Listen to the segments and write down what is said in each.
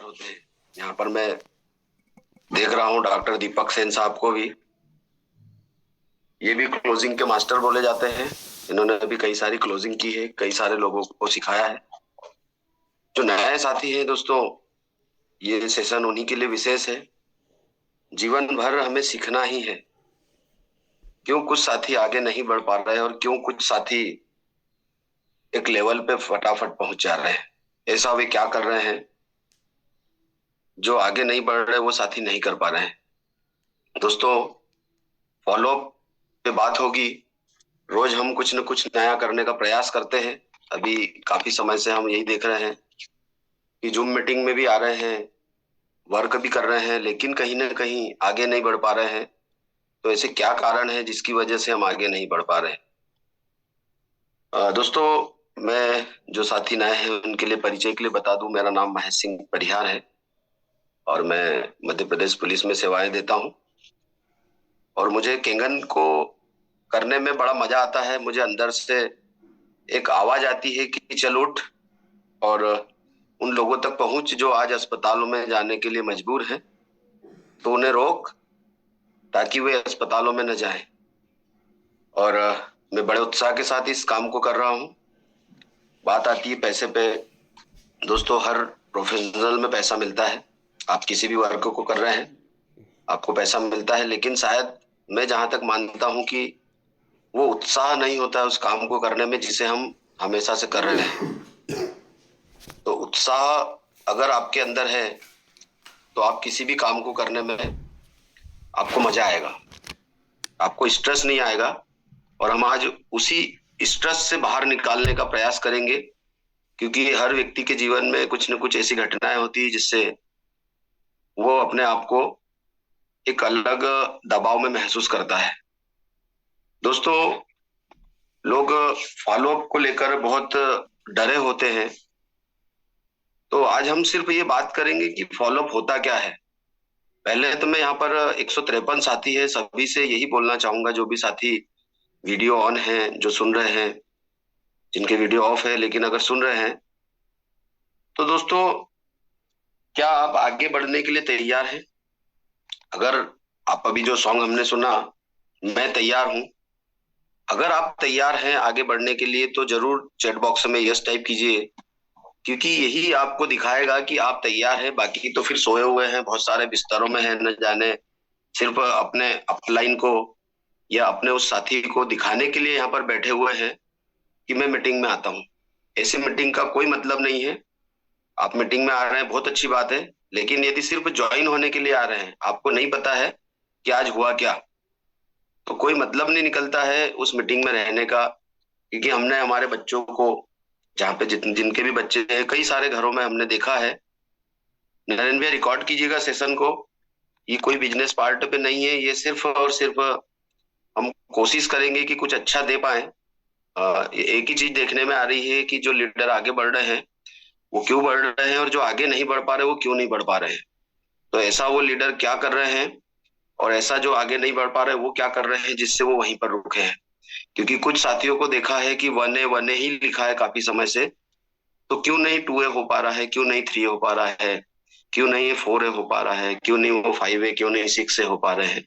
होते हैं। यहाँ पर मैं देख रहा हूँ डॉक्टर दीपक सेन साहब को भी। ये भी क्लोजिंग के मास्टर बोले जाते हैं। इन्होंने भी कई सारी क्लोजिंग की है, कई सारे लोगों को सिखाया है। जो नए साथी हैं दोस्तों, ये सेशन उन्हीं के लिए विशेष है। जीवन भर हमें सीखना ही है। क्यों कुछ साथी आगे नहीं बढ़ पा रहे हैं और क्यों कुछ साथी एक लेवल पे फटाफट पहुंच जा रहे हैं। ऐसा वे क्या कर रहे हैं जो आगे नहीं बढ़ रहे, वो साथी नहीं कर पा रहे हैं। दोस्तों, फॉलो पे बात होगी। रोज हम कुछ न कुछ नया करने का प्रयास करते हैं। अभी काफी समय से हम यही देख रहे हैं कि जूम मीटिंग में भी आ रहे हैं, वर्क भी कर रहे हैं, लेकिन कहीं ना कहीं आगे नहीं बढ़ पा रहे हैं। तो ऐसे क्या कारण है जिसकी वजह से हम आगे नहीं बढ़ पा रहे हैं? दोस्तों, मैं जो साथी नए हैं उनके लिए परिचय के लिए बता दूं, मेरा नाम महेश सिंह परिहार है और मैं मध्य प्रदेश पुलिस में सेवाएं देता हूं। और मुझे केंगन को करने में बड़ा मजा आता है। मुझे अंदर से एक आवाज आती है कि चल उठ और उन लोगों तक पहुंच जो आज अस्पतालों में जाने के लिए मजबूर हैं, तो उन्हें रोक ताकि वे अस्पतालों में न जाएं। और मैं बड़े उत्साह के साथ इस काम को कर रहा हूं। बात आती है पैसे पे। दोस्तों, हर प्रोफेशनल में पैसा मिलता है। आप किसी भी वर्क को कर रहे हैं, आपको पैसा मिलता है, लेकिन शायद मैं जहां तक मानता हूं कि वो उत्साह नहीं होता है उस काम को करने में जिसे हम हमेशा से कर रहे हैं। तो उत्साह अगर आपके अंदर है तो आप किसी भी काम को करने में आपको मजा आएगा, आपको स्ट्रेस नहीं आएगा। और हम आज उसी स्ट्रेस से बाहर निकालने का प्रयास करेंगे, क्योंकि हर व्यक्ति के जीवन में कुछ न कुछ ऐसी घटनाएं होती है जिससे वो अपने आप को एक अलग दबाव में महसूस करता है। दोस्तों, लोग फॉलो अप को लेकर बहुत डरे होते हैं। तो आज हम सिर्फ ये बात करेंगे कि फॉलो अप होता क्या है। पहले तो मैं यहाँ पर 153 साथी है, सभी से यही बोलना चाहूंगा, जो भी साथी वीडियो ऑन है, जो सुन रहे हैं, जिनके वीडियो ऑफ है लेकिन अगर सुन रहे हैं, तो दोस्तों, क्या आप आगे बढ़ने के लिए तैयार हैं? अगर आप अभी जो सॉन्ग हमने सुना, मैं तैयार हूं, अगर आप तैयार हैं आगे बढ़ने के लिए तो जरूर चैट बॉक्स में यस टाइप कीजिए, क्योंकि यही आपको दिखाएगा कि आप तैयार हैं। बाकी तो फिर सोए हुए हैं, बहुत सारे बिस्तरों में हैं, न जाने सिर्फ अपने अपलाइन को या अपने उस साथी को दिखाने के लिए यहाँ पर बैठे हुए हैं कि मैं मीटिंग में आता हूँ। ऐसी मीटिंग का कोई मतलब नहीं है। आप मीटिंग में आ रहे हैं, बहुत अच्छी बात है, लेकिन यदि सिर्फ ज्वाइन होने के लिए आ रहे हैं, आपको नहीं पता है कि आज हुआ क्या, तो कोई मतलब नहीं निकलता है उस मीटिंग में रहने का। क्योंकि हमने हमारे बच्चों को, जहाँ पे जिनके भी बच्चे हैं, कई सारे घरों में हमने देखा है। नरेंद्र भैया, रिकॉर्ड कीजिएगा सेशन को। ये कोई बिजनेस पार्ट पे नहीं है, ये सिर्फ और सिर्फ हम कोशिश करेंगे कि कुछ अच्छा दे पाए। एक ही चीज देखने में आ रही है कि जो लीडर आगे बढ़ रहे हैं वो क्यों बढ़ रहे हैं, और जो आगे नहीं बढ़ पा रहे वो क्यों नहीं बढ़ पा रहे हैं। तो ऐसा वो लीडर क्या कर रहे हैं, और ऐसा जो आगे नहीं बढ़ पा रहे वो क्या कर रहे हैं जिससे वो वहीं पर रुके हैं। क्योंकि कुछ साथियों को देखा है कि वन ए ही लिखा है काफी समय से, तो क्यों नहीं 2A हो पा रहा है, क्यों नहीं 3A हो पा रहा है, क्यों नहीं 4A हो पा रहा है, क्यों नहीं वो 5A, क्यों नहीं 6A हो पा रहे हैं।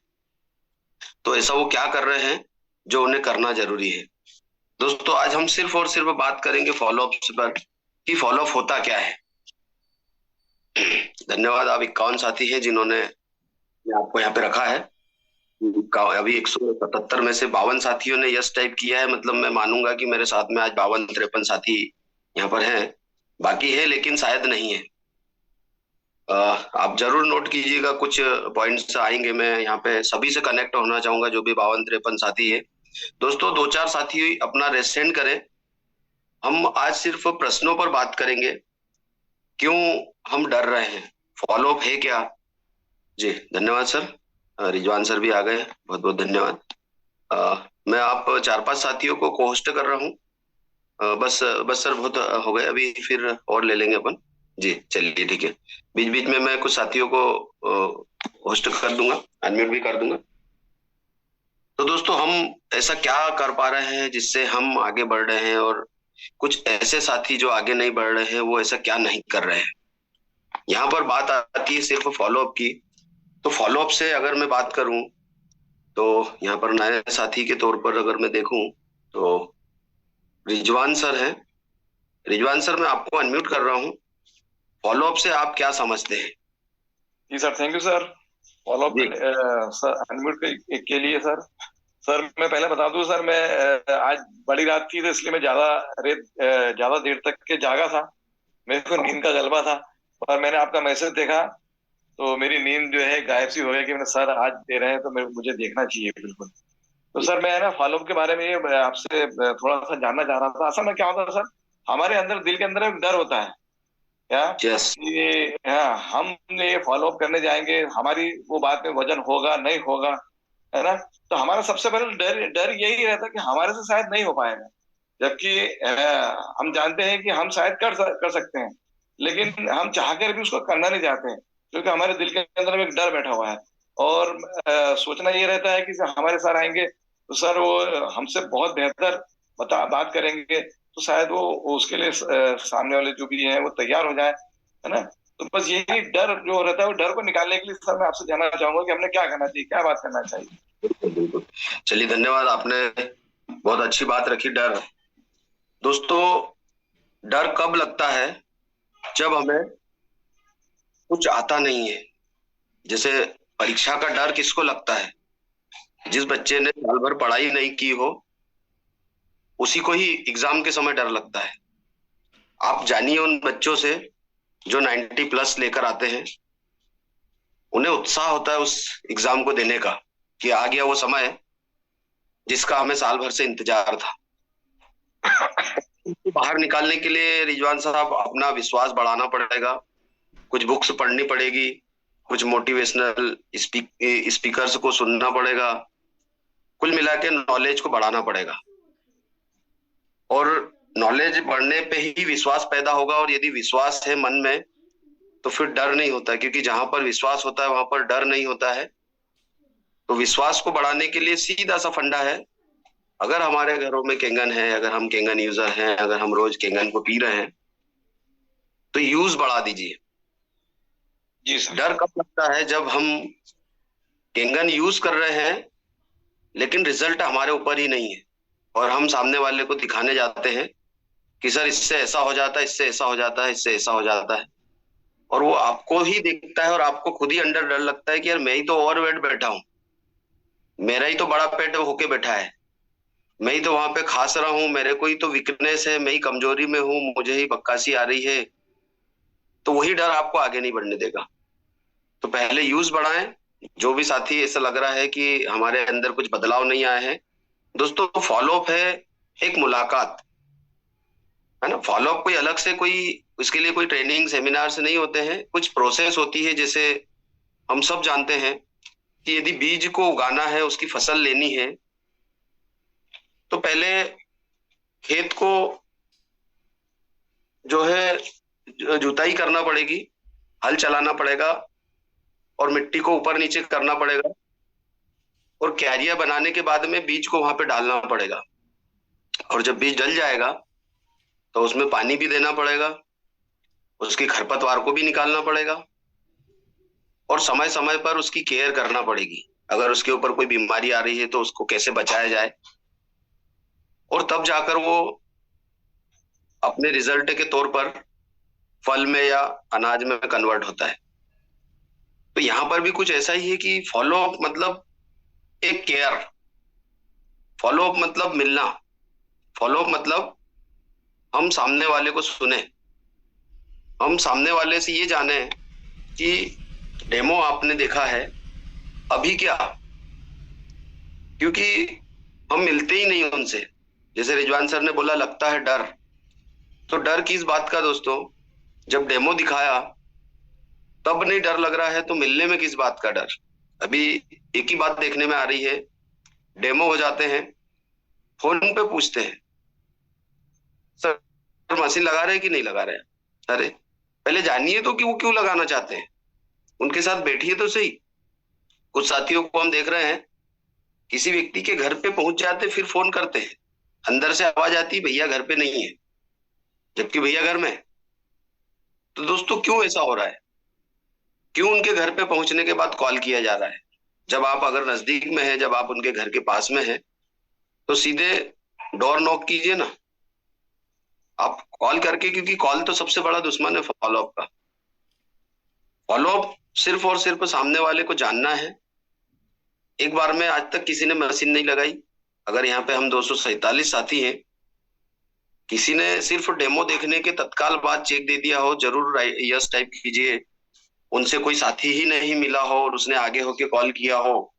तो ऐसा वो क्या कर रहे हैं जो उन्हें करना जरूरी है। दोस्तों, आज हम सिर्फ और सिर्फ बात करेंगे फॉलोअप पर कि फॉलोअप होता क्या है। धन्यवाद, आप 51 साथी हैं जिन्होंने आपको यहाँ पे रखा है। अभी 177 में से 52 साथियों ने यस टाइप किया है, मतलब मैं मानूंगा कि मेरे साथ में आज 52-53 साथी यहाँ पर हैं। बाकी है लेकिन शायद नहीं है। आप जरूर नोट कीजिएगा, कुछ पॉइंट्स आएंगे। मैं यहाँ पे सभी से कनेक्ट होना चाहूंगा, जो भी 52-53 साथी है। दोस्तों, 2-4 साथी अपना रेसेंड करें। हम आज सिर्फ प्रश्नों पर बात करेंगे। क्यों हम डर रहे हैं, फॉलोअप है क्या? जी धन्यवाद सर। रिजवान सर भी आ गए, बहुत बहुत धन्यवाद। मैं आप 4-5 साथियों को होस्ट कर रहा हूँ। बस बस सर, बहुत हो गए, अभी फिर और ले लेंगे अपन। जी चलिए, ठीक है। बीच बीच में मैं कुछ साथियों को होस्ट कर दूंगा, अनम्यूट भी कर दूंगा। तो दोस्तों, हम ऐसा क्या कर पा रहे हैं जिससे हम आगे बढ़ रहे हैं, और कुछ ऐसे साथी जो आगे नहीं बढ़ रहे हैं वो ऐसा क्या नहीं कर रहे हैं। यहाँ पर बात आती है सिर्फ फॉलोअप की। तो फॉलोअप से अगर मैं बात करूं तो यहाँ पर नए साथी के तौर पर अगर मैं देखूं तो रिजवान सर हैं। रिजवान सर, मैं आपको अनम्यूट कर रहा हूँ। फॉलोअप से आप क्या समझते हैं? जी sir, thank you sir. Follow up जी। सर अनम्यूट के लिए सर। सर मैं पहले बता दूं सर, मैं आज बड़ी रात थी तो इसलिए मैं ज्यादा देर तक के जागा था। मेरे को नींद का गलबा था, और मैंने आपका मैसेज देखा तो मेरी नींद जो है गायब सी हो गई कि मैंने सर आज दे रहे हैं तो मुझे देखना चाहिए बिल्कुल। तो सर मैं ना फॉलो अप के बारे में ये आपसे थोड़ा सा जानना चाह रहा था। असल में क्या होता है सर, हमारे अंदर दिल के अंदर एक डर होता है क्या यस। ये, हाँ, हम ये फॉलो अप करने जाएंगे, हमारी वो बात में वजन होगा नहीं होगा, है ना। तो हमारा सबसे पहले डर डर यही रहता है कि हमारे से शायद नहीं हो पाएगा। जबकि हम जानते हैं कि हम शायद कर सकते हैं, लेकिन हम चाहकर भी उसको करना नहीं चाहते हैं, क्योंकि हमारे दिल के अंदर में एक डर बैठा हुआ है। और सोचना ये रहता है कि हमारे सर आएंगे तो सर वो हमसे बहुत बेहतर बात करेंगे, तो शायद वो उसके लिए सामने वाले जो भी हैं वो तैयार हो जाए, है ना। तो बस यही डर जो रहता है, वो डर को निकालने के लिए सर मैं आपसे जानना चाहूंगा कि हमने क्या करना चाहिए, क्या बात करना चाहिए। बिल्कुल बिल्कुल। चलिए, धन्यवाद, आपने बहुत अच्छी बात रखी। डर, दोस्तों, डर कब लगता है? जब हमें कुछ आता नहीं है। जैसे परीक्षा का डर किसको लगता है? जिस बच्चे ने साल भर पढ़ाई नहीं की हो, उसी को ही एग्जाम के समय डर लगता है। आप जानिए उन बच्चों से जो 90+ लेकर आते हैं। उन्हें उत्साह होता है उस एग्जाम को देने का, कि आ गया वो समय जिसका हमें साल भर से इंतजार था। उसको बाहर निकालने के लिए रिजवान साहब अपना विश्वास बढ़ाना पड़ेगा। कुछ बुक्स पढ़नी पड़ेगी, कुछ मोटिवेशनल स्पीकर्स को सुनना पड़ेगा। कुल मिला के नॉलेज को बढ़ाना पड़ेगा। और नॉलेज बढ़ने पे ही विश्वास पैदा होगा, और यदि विश्वास है मन में तो फिर डर नहीं होता, क्योंकि जहां पर विश्वास होता है वहां पर डर नहीं होता है। तो विश्वास को बढ़ाने के लिए सीधा सा फंडा है। अगर हमारे घरों में केंगन है, अगर हम केंगन यूजर हैं, अगर हम रोज केंगन को पी रहे हैं, तो यूज बढ़ा दीजिए। जी सर। डर कब लगता है? जब हम केंगन यूज कर रहे हैं लेकिन रिजल्ट हमारे ऊपर ही नहीं है, और हम सामने वाले को दिखाने जाते हैं कि सर इससे ऐसा हो जाता है, इससे ऐसा हो जाता है, इससे ऐसा हो जाता है। और वो आपको ही देखता है और आपको खुद ही अंदर डर लगता है कि यार मैं ही तो ओवर वेट बैठा हूँ, मेरा ही तो बड़ा पेट होके बैठा है, मैं ही तो वहां पे खास रहा हूँ, मेरे को ही तो वीकनेस है, मैं ही कमजोरी में हूँ, मुझे ही बक्कासी आ रही है। तो वही डर आपको आगे नहीं बढ़ने देगा। तो पहले यूज बढ़ाएं। जो भी साथी ऐसा लग रहा है कि हमारे अंदर कुछ बदलाव नहीं आए हैं, दोस्तों, फॉलोअप है एक मुलाकात, है ना। फॉलोअप कोई अलग से कोई, इसके लिए कोई ट्रेनिंग सेमिनार से नहीं होते हैं। कुछ प्रोसेस होती है। जैसे हम सब जानते हैं कि यदि बीज को उगाना है, उसकी फसल लेनी है, तो पहले खेत को जो है जुताई करना पड़ेगी, हल चलाना पड़ेगा, और मिट्टी को ऊपर नीचे करना पड़ेगा, और क्यारियां बनाने के बाद में बीज को वहां पे डालना पड़ेगा। और जब बीज डल जाएगा तो उसमें पानी भी देना पड़ेगा, उसकी खरपतवार को भी निकालना पड़ेगा, और समय समय पर उसकी केयर करना पड़ेगी। अगर उसके ऊपर कोई बीमारी आ रही है तो उसको कैसे बचाया जाए, और तब जाकर वो अपने रिजल्ट के तौर पर फल में या अनाज में कन्वर्ट होता है। तो यहाँ पर भी कुछ ऐसा ही है कि फॉलोअप मतलब एक केयर, फॉलोअप मतलब मिलना, फॉलोअप मतलब हम सामने वाले को सुने, हम सामने वाले से ये जाने कि डेमो आपने देखा है, अभी क्या, क्योंकि हम मिलते ही नहीं उनसे। जैसे रिजवान सर ने बोला लगता है डर, तो डर किस बात का दोस्तों? जब डेमो दिखाया तब नहीं डर लग रहा है, तो मिलने में किस बात का डर? अभी एक ही बात देखने में आ रही है, डेमो हो जाते हैं, फोन पे पूछते हैं सर मशीन लगा रहे हैं कि नहीं लगा रहे हैं। अरे पहले जानिए तो कि वो क्यों लगाना चाहते हैं, उनके साथ बैठिए तो सही। कुछ साथियों को हम देख रहे हैं, किसी व्यक्ति के घर पे पहुंच जाते फिर फोन करते हैं, अंदर से आवाज आती भैया घर पे नहीं है, जबकि भैया घर में है। तो दोस्तों क्यों ऐसा हो रहा है? क्यों उनके घर पे पहुंचने के बाद कॉल किया जा रहा है? जब आप अगर नजदीक में है, जब आप उनके घर के पास में है, तो सीधे डोर नॉक कीजिए ना, आप कॉल करके, क्योंकि कॉल तो सबसे बड़ा दुश्मन है फॉलोअप का। फॉलोअप सिर्फ और सिर्फ सामने वाले को जानना है। एक बार में आज तक किसी ने मशीन नहीं लगाई। अगर यहाँ पे हम 247 साथी हैं, किसी ने सिर्फ डेमो देखने के तत्काल बाद चेक दे दिया हो, जरूर यस टाइप कीजिए। उनसे कोई साथी ही नहीं मिला हो और उसने आगे होके कॉल किया हो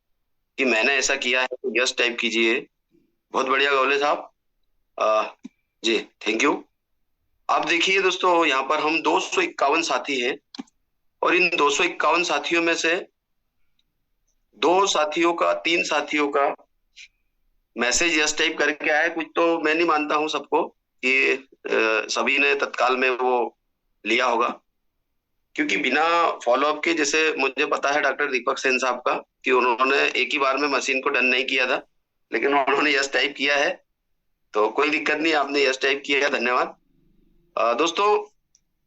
कि मैंने ऐसा किया है, तो यस टाइप कीजिए। बहुत बढ़िया गौले साहब। अ, जी थैंक यू। आप देखिए दोस्तों, यहाँ पर हम 251 साथी हैं और इन 251 साथियों में से तीन साथियों का मैसेज यस टाइप करके आया। कुछ तो मैं नहीं मानता हूं सबको कि सभी ने तत्काल में वो लिया होगा, क्योंकि बिना फॉलोअप के, जैसे मुझे पता है डॉक्टर दीपक सेन साहब का, कि उन्होंने एक ही बार में मशीन को डन नहीं किया था, लेकिन उन्होंने यस टाइप किया है। तो कोई दिक्कत नहीं, आपने यस टाइप किया, धन्यवाद। दोस्तों,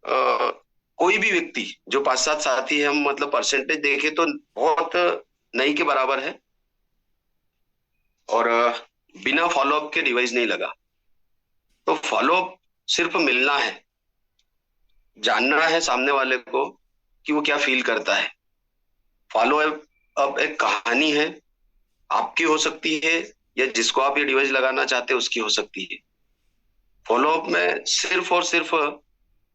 अ, कोई भी व्यक्ति जो 5-7 साथी है, हम मतलब परसेंटेज देखें तो बहुत नहीं के बराबर है, और बिना फॉलोअप के डिवाइस नहीं लगा। तो फॉलोअप सिर्फ मिलना है, जानना है सामने वाले को कि वो क्या फील करता है। फॉलो अप एक कहानी है, आपकी हो सकती है या जिसको आप ये डिवाइस लगाना चाहते हैं उसकी हो सकती है। फॉलो अप में सिर्फ और सिर्फ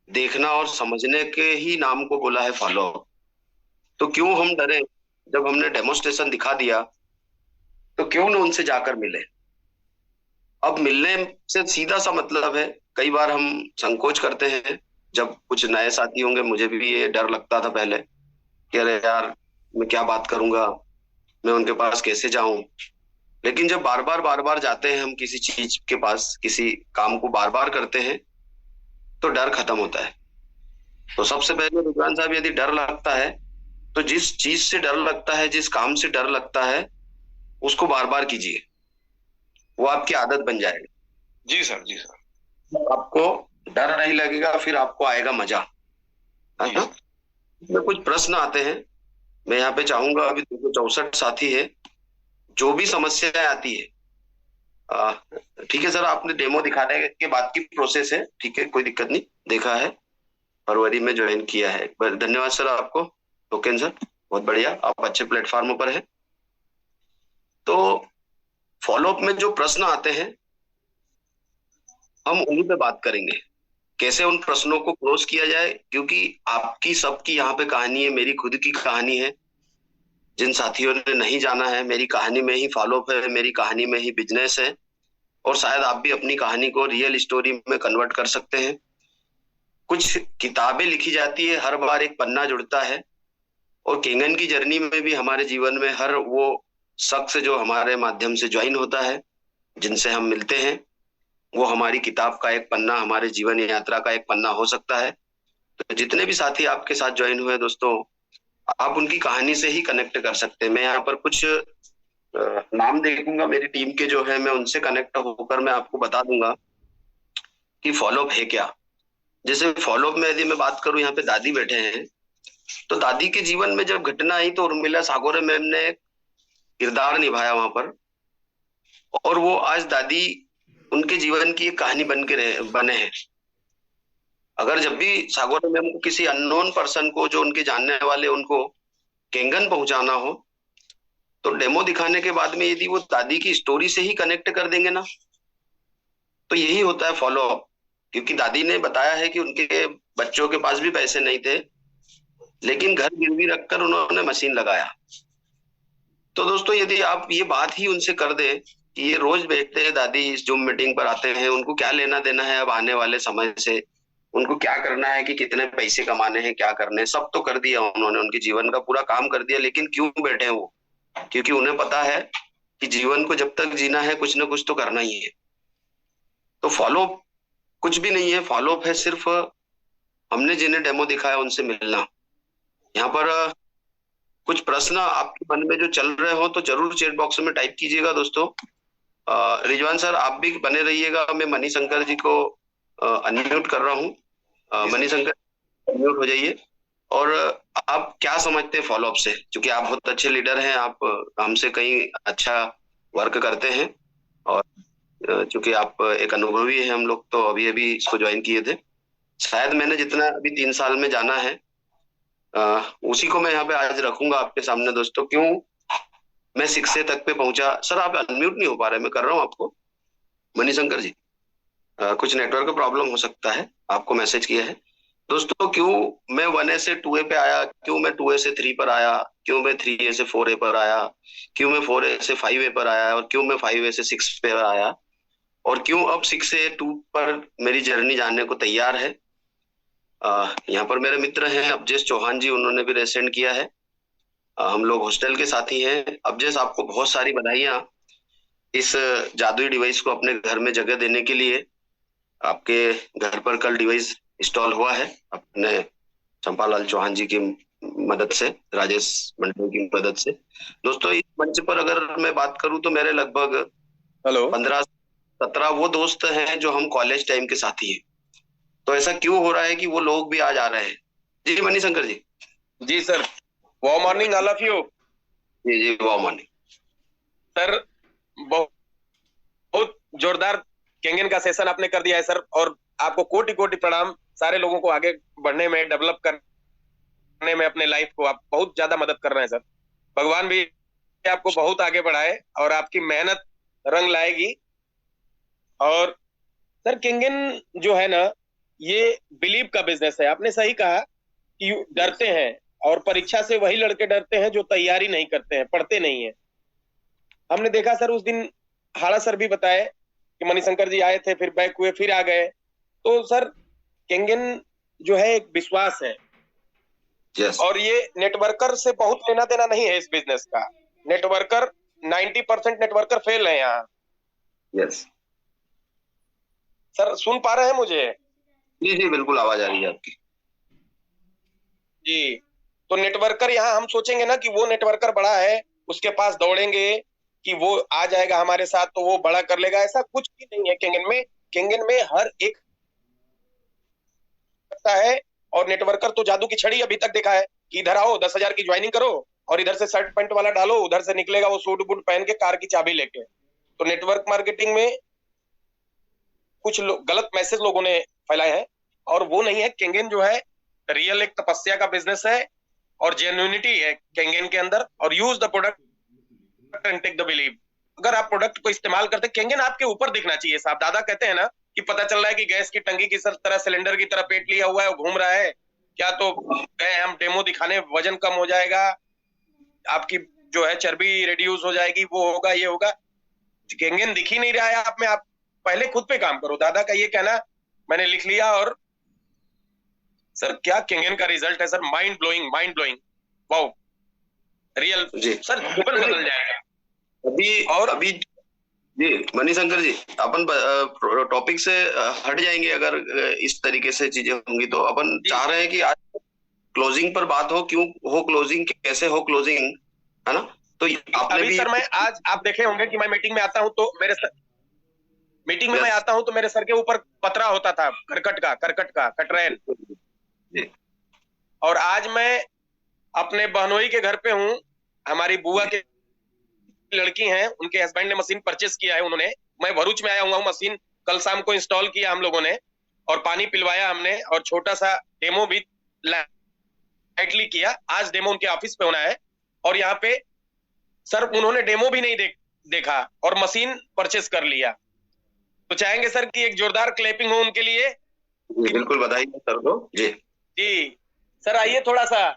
देखना और समझने के ही नाम को बोला है फॉलो अप। तो क्यों हम डरे? जब हमने डेमोस्ट्रेशन दिखा दिया तो क्यों न उनसे जाकर मिले। अब मिलने से सीधा सा मतलब है, कई बार हम संकोच करते हैं। जब कुछ नए साथी होंगे, मुझे भी ये डर लगता था पहले कि अरे यार, मैं क्या बात करूंगा, मैं उनके पास कैसे जाऊं। लेकिन जब बार बार जाते हैं हम किसी चीज के पास, किसी काम को बार बार करते हैं, तो डर खत्म होता है। तो सबसे पहले रुद्रान साहब, यदि डर लगता है तो जिस चीज से डर लगता है, जिस काम से डर लगता है, उसको बार बार कीजिए, वो आपकी आदत बन जाएगी। जी सर, जी सर। आपको डर नहीं लगेगा, फिर आपको आएगा मजा, है जी ना? सर। इसमें कुछ प्रश्न आते हैं, मैं यहाँ पे चाहूंगा, अभी 264 साथी है, जो भी समस्याएं आती है, आ, ठीक है सर, आपने डेमो दिखाने के बाद की प्रोसेस है, ठीक है, कोई दिक्कत नहीं, देखा है, फरवरी में ज्वाइन किया है। धन्यवाद सर आपको, टोकन सर, बहुत बढ़िया, आप अच्छे प्लेटफॉर्म पर है। तो फॉलोअप में जो प्रश्न आते हैं, हम उन्हीं पे बात करेंगे, कैसे उन प्रश्नों को क्लोज किया जाए, क्योंकि आपकी सबकी यहाँ पे कहानी है, मेरी खुद की कहानी है। जिन साथियों ने नहीं जाना है, मेरी कहानी में ही फॉलोअप है, मेरी कहानी में ही बिजनेस है, और शायद आप भी अपनी कहानी को रियल स्टोरी में कन्वर्ट कर सकते हैं। कुछ किताबें लिखी जाती है, हर बार एक पन्ना जुड़ता है, और केंगन की जर्नी में भी हमारे जीवन में हर वो शख्स जो हमारे माध्यम से ज्वाइन होता है, जिनसे हम मिलते हैं, वो हमारी किताब का एक पन्ना, हमारे जीवन यात्रा का एक पन्ना हो सकता है। तो जितने भी साथी आपके साथ ज्वाइन हुए दोस्तों, आप उनकी कहानी से ही कनेक्ट कर सकते हैं। मैं यहाँ पर कुछ नाम देखूंगा मेरी टीम के जो है, मैं उनसे कनेक्ट होकर मैं आपको बता दूंगा कि फॉलोअप है क्या। जैसे फॉलोअप में यदि मैं बात करूं, यहाँ पे दादी बैठे हैं, तो दादी के जीवन में जब घटना आई तो उर्मिला सागोरे मैम ने एक किरदार निभाया वहां पर, और वो आज दादी उनके जीवन की एक कहानी बन के बने हैं। अगर जब भी सागोरे मैम को किसी अननोन पर्सन को, जो उनके जानने वाले, उनको केंगन पहुंचाना हो, तो डेमो दिखाने के बाद में यदि वो दादी की स्टोरी से ही कनेक्ट कर देंगे ना, तो यही होता है फॉलो अप। क्योंकि दादी ने बताया है कि उनके बच्चों के पास भी पैसे नहीं थे, लेकिन घर गिरवी रखकर उन्होंने मशीन लगाया। तो दोस्तों, यदि आप ये बात ही उनसे कर दे कि ये रोज बैठते हैं दादी, इस जूम मीटिंग पर आते हैं, उनको क्या लेना देना है अब आने वाले समय से, उनको क्या करना है, कि कितने पैसे कमाने हैं, क्या करने हैं, सब तो कर दिया उन्होंने, उनके जीवन का पूरा काम कर दिया, लेकिन क्यों बैठे हैं वो? क्योंकि उन्हें पता है कि जीवन को जब तक जीना है, कुछ ना कुछ तो करना ही है। तो फॉलो कुछ भी नहीं है, फॉलोअप है सिर्फ हमने जिन्हें डेमो दिखाया उनसे मिलना। यहाँ पर कुछ प्रश्न आपके मन में जो चल रहे हो तो जरूर चैट बॉक्स में टाइप कीजिएगा दोस्तों। रिजवान सर, आप भी बने रहिएगा, मैं मणिशंकर जी को अनम्यूट कर रहा हूँ। मणिशंकर, अनम्यूट हो जाइए और आप क्या समझते हैं फॉलोअप से, क्योंकि आप बहुत अच्छे लीडर हैं, आप हमसे कहीं अच्छा वर्क करते हैं। और चूंकि आप एक अनुभवी हैं, हम लोग तो अभी अभी इसको ज्वाइन किए थे, शायद मैंने जितना अभी 3 साल में जाना है उसी को मैं यहाँ पे आज रखूंगा आपके सामने। दोस्तों, क्यों मैं शिक्षे तक पे पहुंचा। सर आप अनम्यूट नहीं हो पा रहे, मैं कर रहा हूँ आपको। मणिशंकर जी, कुछ नेटवर्क का प्रॉब्लम हो सकता है, आपको मैसेज किया है। दोस्तों, क्यों मैं 1A से 2A पे आया, क्यों मैं 2A से 3 पर आया, क्यों मैं 3A से 4A पर आया, क्यों मैं 4A से 5A पर आया, और क्यों मैं 5A से 6 पे आया, और क्यों अब 6 से 2 पर मेरी जर्नी जानने को तैयार है। यहाँ पर मेरे मित्र हैं अब्जेश चौहान जी, उन्होंने भी रेसेंड किया है। हम लोग हॉस्टल के साथी हैं। अब्जेश, आपको बहुत सारी बधाइयाँ इस जादुई डिवाइस को अपने घर में जगह देने के लिए। आपके घर पर कल डिवाइस इंस्टॉल हुआ है अपने चंपालाल चौहान जी की मदद से, राजेश मंडल की मदद से। दोस्तों, इस मंच पर अगर मैं बात करूं तो मेरे लगभग हेलो 15-17 वो दोस्त हैं जो हम कॉलेज टाइम के साथी हैं। तो ऐसा क्यों हो रहा है कि वो लोग भी आज आ रहे हैं? जी मणिशंकर जी। जी सर, वाह मॉर्निंग ऑल ऑफ यू। जी जी, वाह मॉर्निंग सर, बहुत बहुत जोरदार केंगन का सेशन आपने कर दिया है सर, और आपको कोटि कोटि प्रणाम। सारे लोगों को आगे बढ़ने में, डेवलप करने में अपने लाइफ को आप बहुत ज्यादा मदद कर रहे हैं सर। भगवान भी आपको बहुत आगे बढ़ाए और आपकी मेहनत रंग लाएगी। और सर, केंगन जो है ना, ये बिलीव का बिजनेस है। आपने सही कहा कि डरते हैं, और परीक्षा से वही लड़के डरते हैं जो तैयारी नहीं करते हैं, पढ़ते नहीं है। हमने देखा सर, उस दिन हाड़ा सर भी बताए कि मणिशंकर जी आए थे, फिर बैक हुए, फिर आ गए। तो सर, केंगन जो है एक विश्वास है। यस। और ये नेटवर्कर से बहुत लेना देना नहीं है इस बिजनेस का। नेटवर्कर 90% नेटवर्कर फेल है यहाँ। यस सर, सुन पा रहे हैं मुझे? जी जी, बिल्कुल आवाज आ रही है आपकी। जी। तो नेटवर्कर यहाँ हम सोचेंगे ना कि वो नेटवर्कर बड़ा है, उसके पास दौड़ेंगे कि वो आ जाएगा हमारे साथ तो वो बड़ा कर लेगा, ऐसा कुछ भी नहीं है केंगन में। केंगन में हर एक सकता है। और नेटवर्कर तो जादू की छड़ी अभी तक देखा है कि इधर आओ 10,000 की ज्वाइनिंग करो, और इधर से शर्ट पैंट वाला डालो, उधर से निकलेगा वो सूट बूट पहन के कार की चाबी लेके। तो नेटवर्क मार्केटिंग में कुछ गलत मैसेज लोगों ने फैलाए हैं, और वो नहीं है। केंगन जो है रियल एक तपस्या का बिजनेस है, और जेन्युइनिटी है केंगन के अंदर। और use the product and take the believe. अगर आप प्रोडक्ट को इस्तेमाल करते, केंगन आपके ऊपर दिखना चाहिए साहब। दादा कहते हैं ना कि पता चल रहा है कि गैस की टंकी की तरह, सिलेंडर की तरह पेट लिया हुआ है, वो घूम रहा है क्या, तो गए हम डेमो दिखाने, वजन कम हो जाएगा, आपकी जो है चर्बी रिड्यूस हो जाएगी, वो होगा, ये होगा। केंगन दिख ही नहीं रहा है आप में। आप पहले खुद पे काम करो। दादा का ये कहना मैंने लिख लिया। और सर, क्या केंगन का रिजल्ट है sir, mind blowing, mind blowing. Wow, real जी सर, जीवन बदल जाएगा। अभी और अभी जी मणिशंकर जी, अपन टॉपिक से हट जाएंगे अगर इस तरीके से चीजें होंगी तो। अपन चाह रहे हैं कि आज क्लोजिंग पर बात हो, क्यों हो क्लोजिंग, कैसे हो क्लोजिंग, है ना? तो आपने अभी भी सर, मैं आज आप देखे होंगे कि मैं मीटिंग में आता हूं तो मेरे सर, मीटिंग में मैं यस आता हूं तो मेरे सर के ऊपर पतरा होता था, करकट का कटरैन। जी और आज मैं अपने बहनोई के घर पे हूँ। हमारी बुआ की लड़की हैं, उनके हस्बैंड ने मशीन परचेस किया है उन्होंने। मैं भरूच में आया हुआ हूँ, मशीन कल शाम को इंस्टॉल किया हम लोगों ने, और पानी पिलवाया हमने, और छोटा सा डेमो भी लाइटली किया। आज डेमो उनके ऑफिस पे होना है। और यहाँ पे सर, उन्होंने डेमो भी नहीं देखा और मशीन परचेस कर लिया। तो चाहेंगे सर कि एक जोरदार क्लैपिंग हो उनके लिए। जी, बिल्कुल बधाई है सर को। जी जी सर, आइए थोड़ा सा।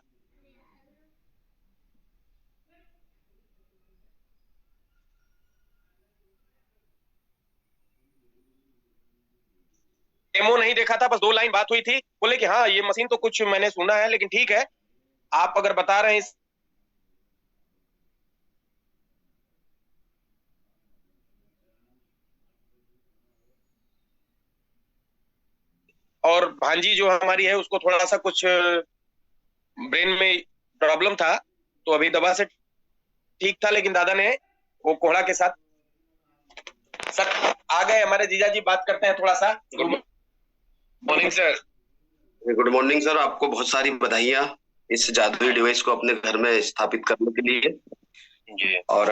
डेमो नहीं देखा था, बस 2 लाइन बात हुई थी। बोले कि हाँ, ये मशीन तो कुछ मैंने सुना है, लेकिन ठीक है, आप अगर बता रहे हैं और भांजी जो हमारी है उसको थोड़ा सा कुछ ब्रेन में प्रॉब्लम था, तो अभी दवा से ठीक था, लेकिन दादा ने वो कोहड़ा के साथ। सर आ गए हमारे जीजा जी, बात करते हैं थोड़ा सा। Good morning sir. Good morning sir, आपको बहुत सारी बधाइयाँ इस जादुई डिवाइस को अपने घर में स्थापित करने के लिए जी और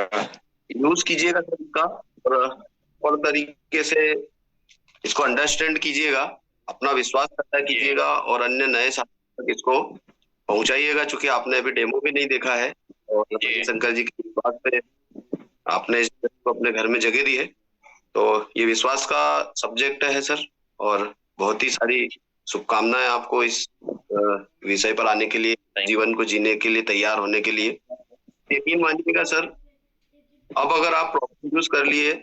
यूज कीजिएगा सर इसका, और तरीके से इसको अंडरस्टैंड कीजिएगा, अपना विश्वास पैदा कीजिएगा और अन्य नए साथियों तक इसको पहुंचाइएगा, चूंकि आपने अभी डेमो भी नहीं देखा है और शंकर जी के विश्वास पे आपने इसको अपने घर में जगह दी है, तो ये विश्वास का सब्जेक्ट है सर। और बहुत ही सारी शुभकामनाएं आपको इस विषय पर आने के लिए, जीवन को जीने के लिए तैयार होने के लिए। यकीन मानिएगा सर, अब अगर आप प्रॉपर यूज कर लिए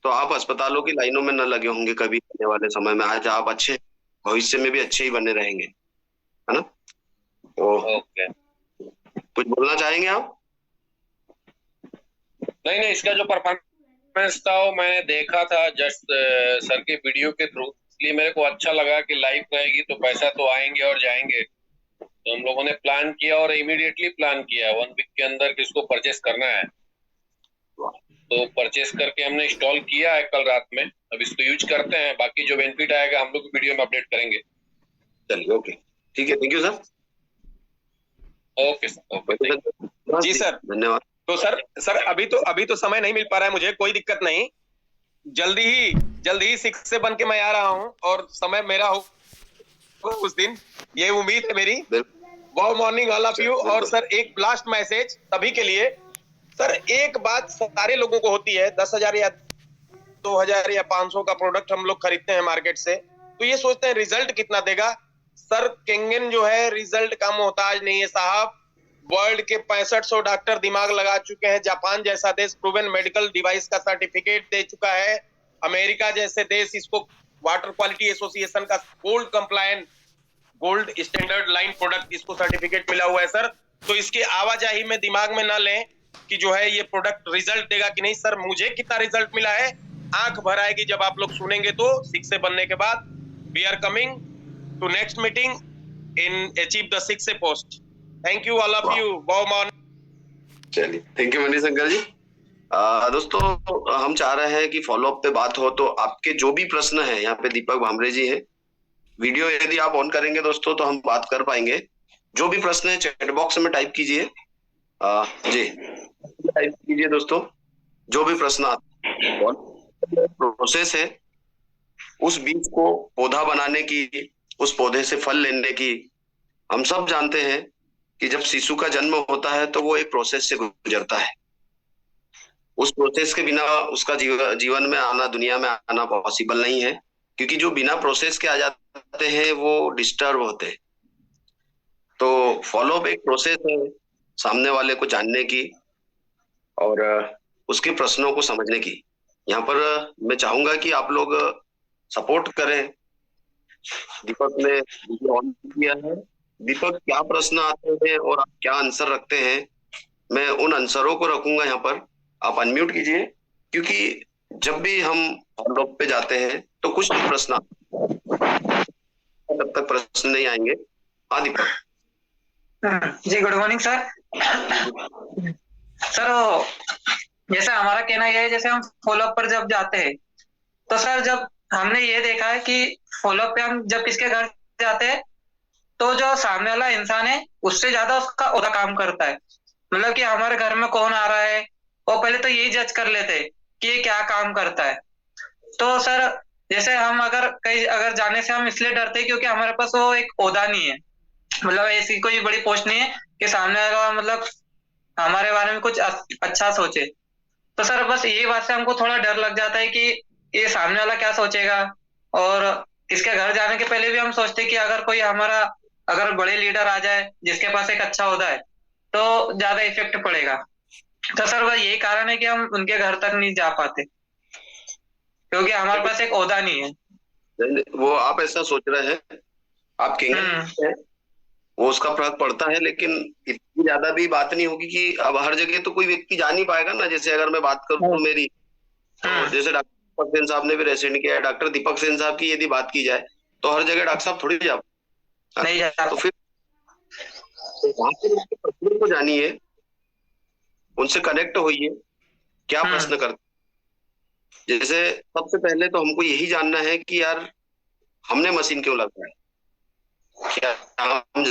तो आप अस्पतालों की लाइनों में न लगे होंगे कभी आने वाले समय में। आज आप अच्छे, भविष्य में भी अच्छे ही बने रहेंगे, है ना? ओके। कुछ बोलना चाहेंगे आप? नहीं, इसका जो परफॉर्मेंस था वो मैंने देखा था जस्ट सर के वीडियो के थ्रू, इसलिए मेरे को अच्छा लगा कि लाइव रहेगी तो पैसा तो आएंगे और जाएंगे। तो हम लोगों ने प्लान किया और इमीडिएटली प्लान किया 1 वीक के अंदर कि इसको परचेस करना है। तो परचेस करके हमने इंस्टॉल किया है कल रात में। अब इसको यूज करते हैं, बाकी जो बेनिफिट आएगा हम लोग वीडियो में अपडेट करेंगे। चलिए, ओके, ठीक है, thank you sir. Okay sir, okay ji sir, धन्यवाद। तो सर अभी तो समय नहीं मिल पा रहा है मुझे, कोई दिक्कत नहीं, जल्दी ही 6 से बन के मैं आ रहा हूँ और समय मेरा हो उस दिन, ये उम्मीद है मेरी। Wow morning all of you. और सर एक लास्ट मैसेज सभी के लिए। सर एक बात सारे लोगों को होती है, 10,000 या 2,000 या 500 का प्रोडक्ट हम लोग खरीदते हैं मार्केट से, तो ये सोचते हैं रिजल्ट कितना देगा। सर केंगन जो है रिजल्ट का मोहताज नहीं है साहब। वर्ल्ड के 6500 डॉक्टर दिमाग लगा चुके हैं। जापान जैसा देश प्रूवन मेडिकल डिवाइस का सर्टिफिकेट दे चुका है। अमेरिका जैसे देश इसको वाटर क्वालिटी एसोसिएशन का gold compliant, gold standard line product इसको सर्टिफिकेट मिला हुआ है सर। तो इसके आवाजाही में दिमाग में ना लें कि जो है ये प्रोडक्ट रिजल्ट देगा कि नहीं। सर मुझे कितना रिजल्ट मिला है आंख भर आएगी जब आप लोग सुनेंगे। तो 6 से बनने के बाद we are coming to next meeting in achieve the 6 से post. Thank you all of you. Wow morning. चलिए, थैंक यू मणिशंकर जी। दोस्तों, हम चाह रहे हैं कि फॉलोअप पे बात हो, तो आपके जो भी प्रश्न है, यहाँ पे दीपक भामरे जी हैं, वीडियो यदि आप ऑन करेंगे दोस्तों तो हम बात कर पाएंगे। जो भी प्रश्न है चैट बॉक्स में टाइप कीजिए, जी टाइप कीजिए दोस्तों, जो भी प्रश्न आता है। प्रोसेस है उस बीज को पौधा बनाने की, उस पौधे से फल लेने की। हम सब जानते हैं कि जब शिशु का जन्म होता है तो वो एक प्रोसेस से गुजरता है। उस प्रोसेस के बिना उसका जीवन में आना, दुनिया में आना पॉसिबल नहीं है, क्योंकि जो बिना प्रोसेस के आ जाते हैं वो डिस्टर्ब होते हैं। तो फॉलोअप एक प्रोसेस है सामने वाले को जानने की और उसके प्रश्नों को समझने की। यहाँ पर मैं चाहूंगा कि आप लोग सपोर्ट करें। दीपक ने वीडियो ऑन किया है। दीपक, क्या प्रश्न आते हैं और आप क्या आंसर रखते हैं, मैं उन आंसरों को रखूंगा यहाँ पर। आप अनम्यूट कीजिए, क्योंकि जब भी हम फॉलोअप पे जाते हैं तो कुछ भी प्रश्न तब तक प्रश्न नहीं आएंगे। हाँ Deepak ji, good morning sir. Sir जैसे हमारा कहना यह है, जैसे हम फॉलोअप पर जब जाते हैं तो सर जब हमने ये देखा है कि फॉलोअप पे हम जब किसके घर जाते हैं तो जो सामने वाला इंसान है उससे ज्यादा उसका ओहदा काम करता है। मतलब कि हमारे घर में कौन आ रहा है वो पहले तो यही जज कर लेते हैं कि ये क्या काम करता है। तो सर जैसे हम अगर जाने से हम इसलिए डरते हैं क्योंकि हमारे पास वो एक ओहदा नहीं है, मतलब ऐसी कोई बड़ी पोस्ट नहीं है कि सामने वाला मतलब हमारे बारे में कुछ अच्छा सोचे। तो सर बस ये बात से हमको थोड़ा डर लग जाता है कि ये सामने वाला क्या सोचेगा। और इसके घर जाने के पहले भी हम सोचते कि अगर बड़े लीडर आ जाए जिसके पास एक अच्छा ओहदा है तो ज्यादा इफेक्ट पड़ेगा। तो सर बस यही कारण है कि हम उनके घर तक नहीं जा पाते क्योंकि हमारे पास एक ओहदा नहीं है। वो आप ऐसा सोच रहे हैं, आप कहेंगे वो उसका फर्क पड़ता है, लेकिन इतनी ज्यादा भी बात नहीं होगी कि अब हर जगह तो कोई व्यक्ति जा नहीं पाएगा ना। जैसे अगर मैं बात करूं तो मेरी, तो जैसे डॉक्टर दीपक सेन साहब ने भी रेसेंट किया है, डॉक्टर दीपक सेन साहब की यदि बात की जाए तो हर जगह डॉक्टर साहब थोड़ी जा नहीं जाता। तो फिर वहां पर उसके प्रश्नों को जानिए, उनसे कनेक्ट होइए, क्या प्रश्न करते। जैसे सबसे पहले तो हमको यही जानना है कि यार हमने मशीन क्यों लगाया, क्या हम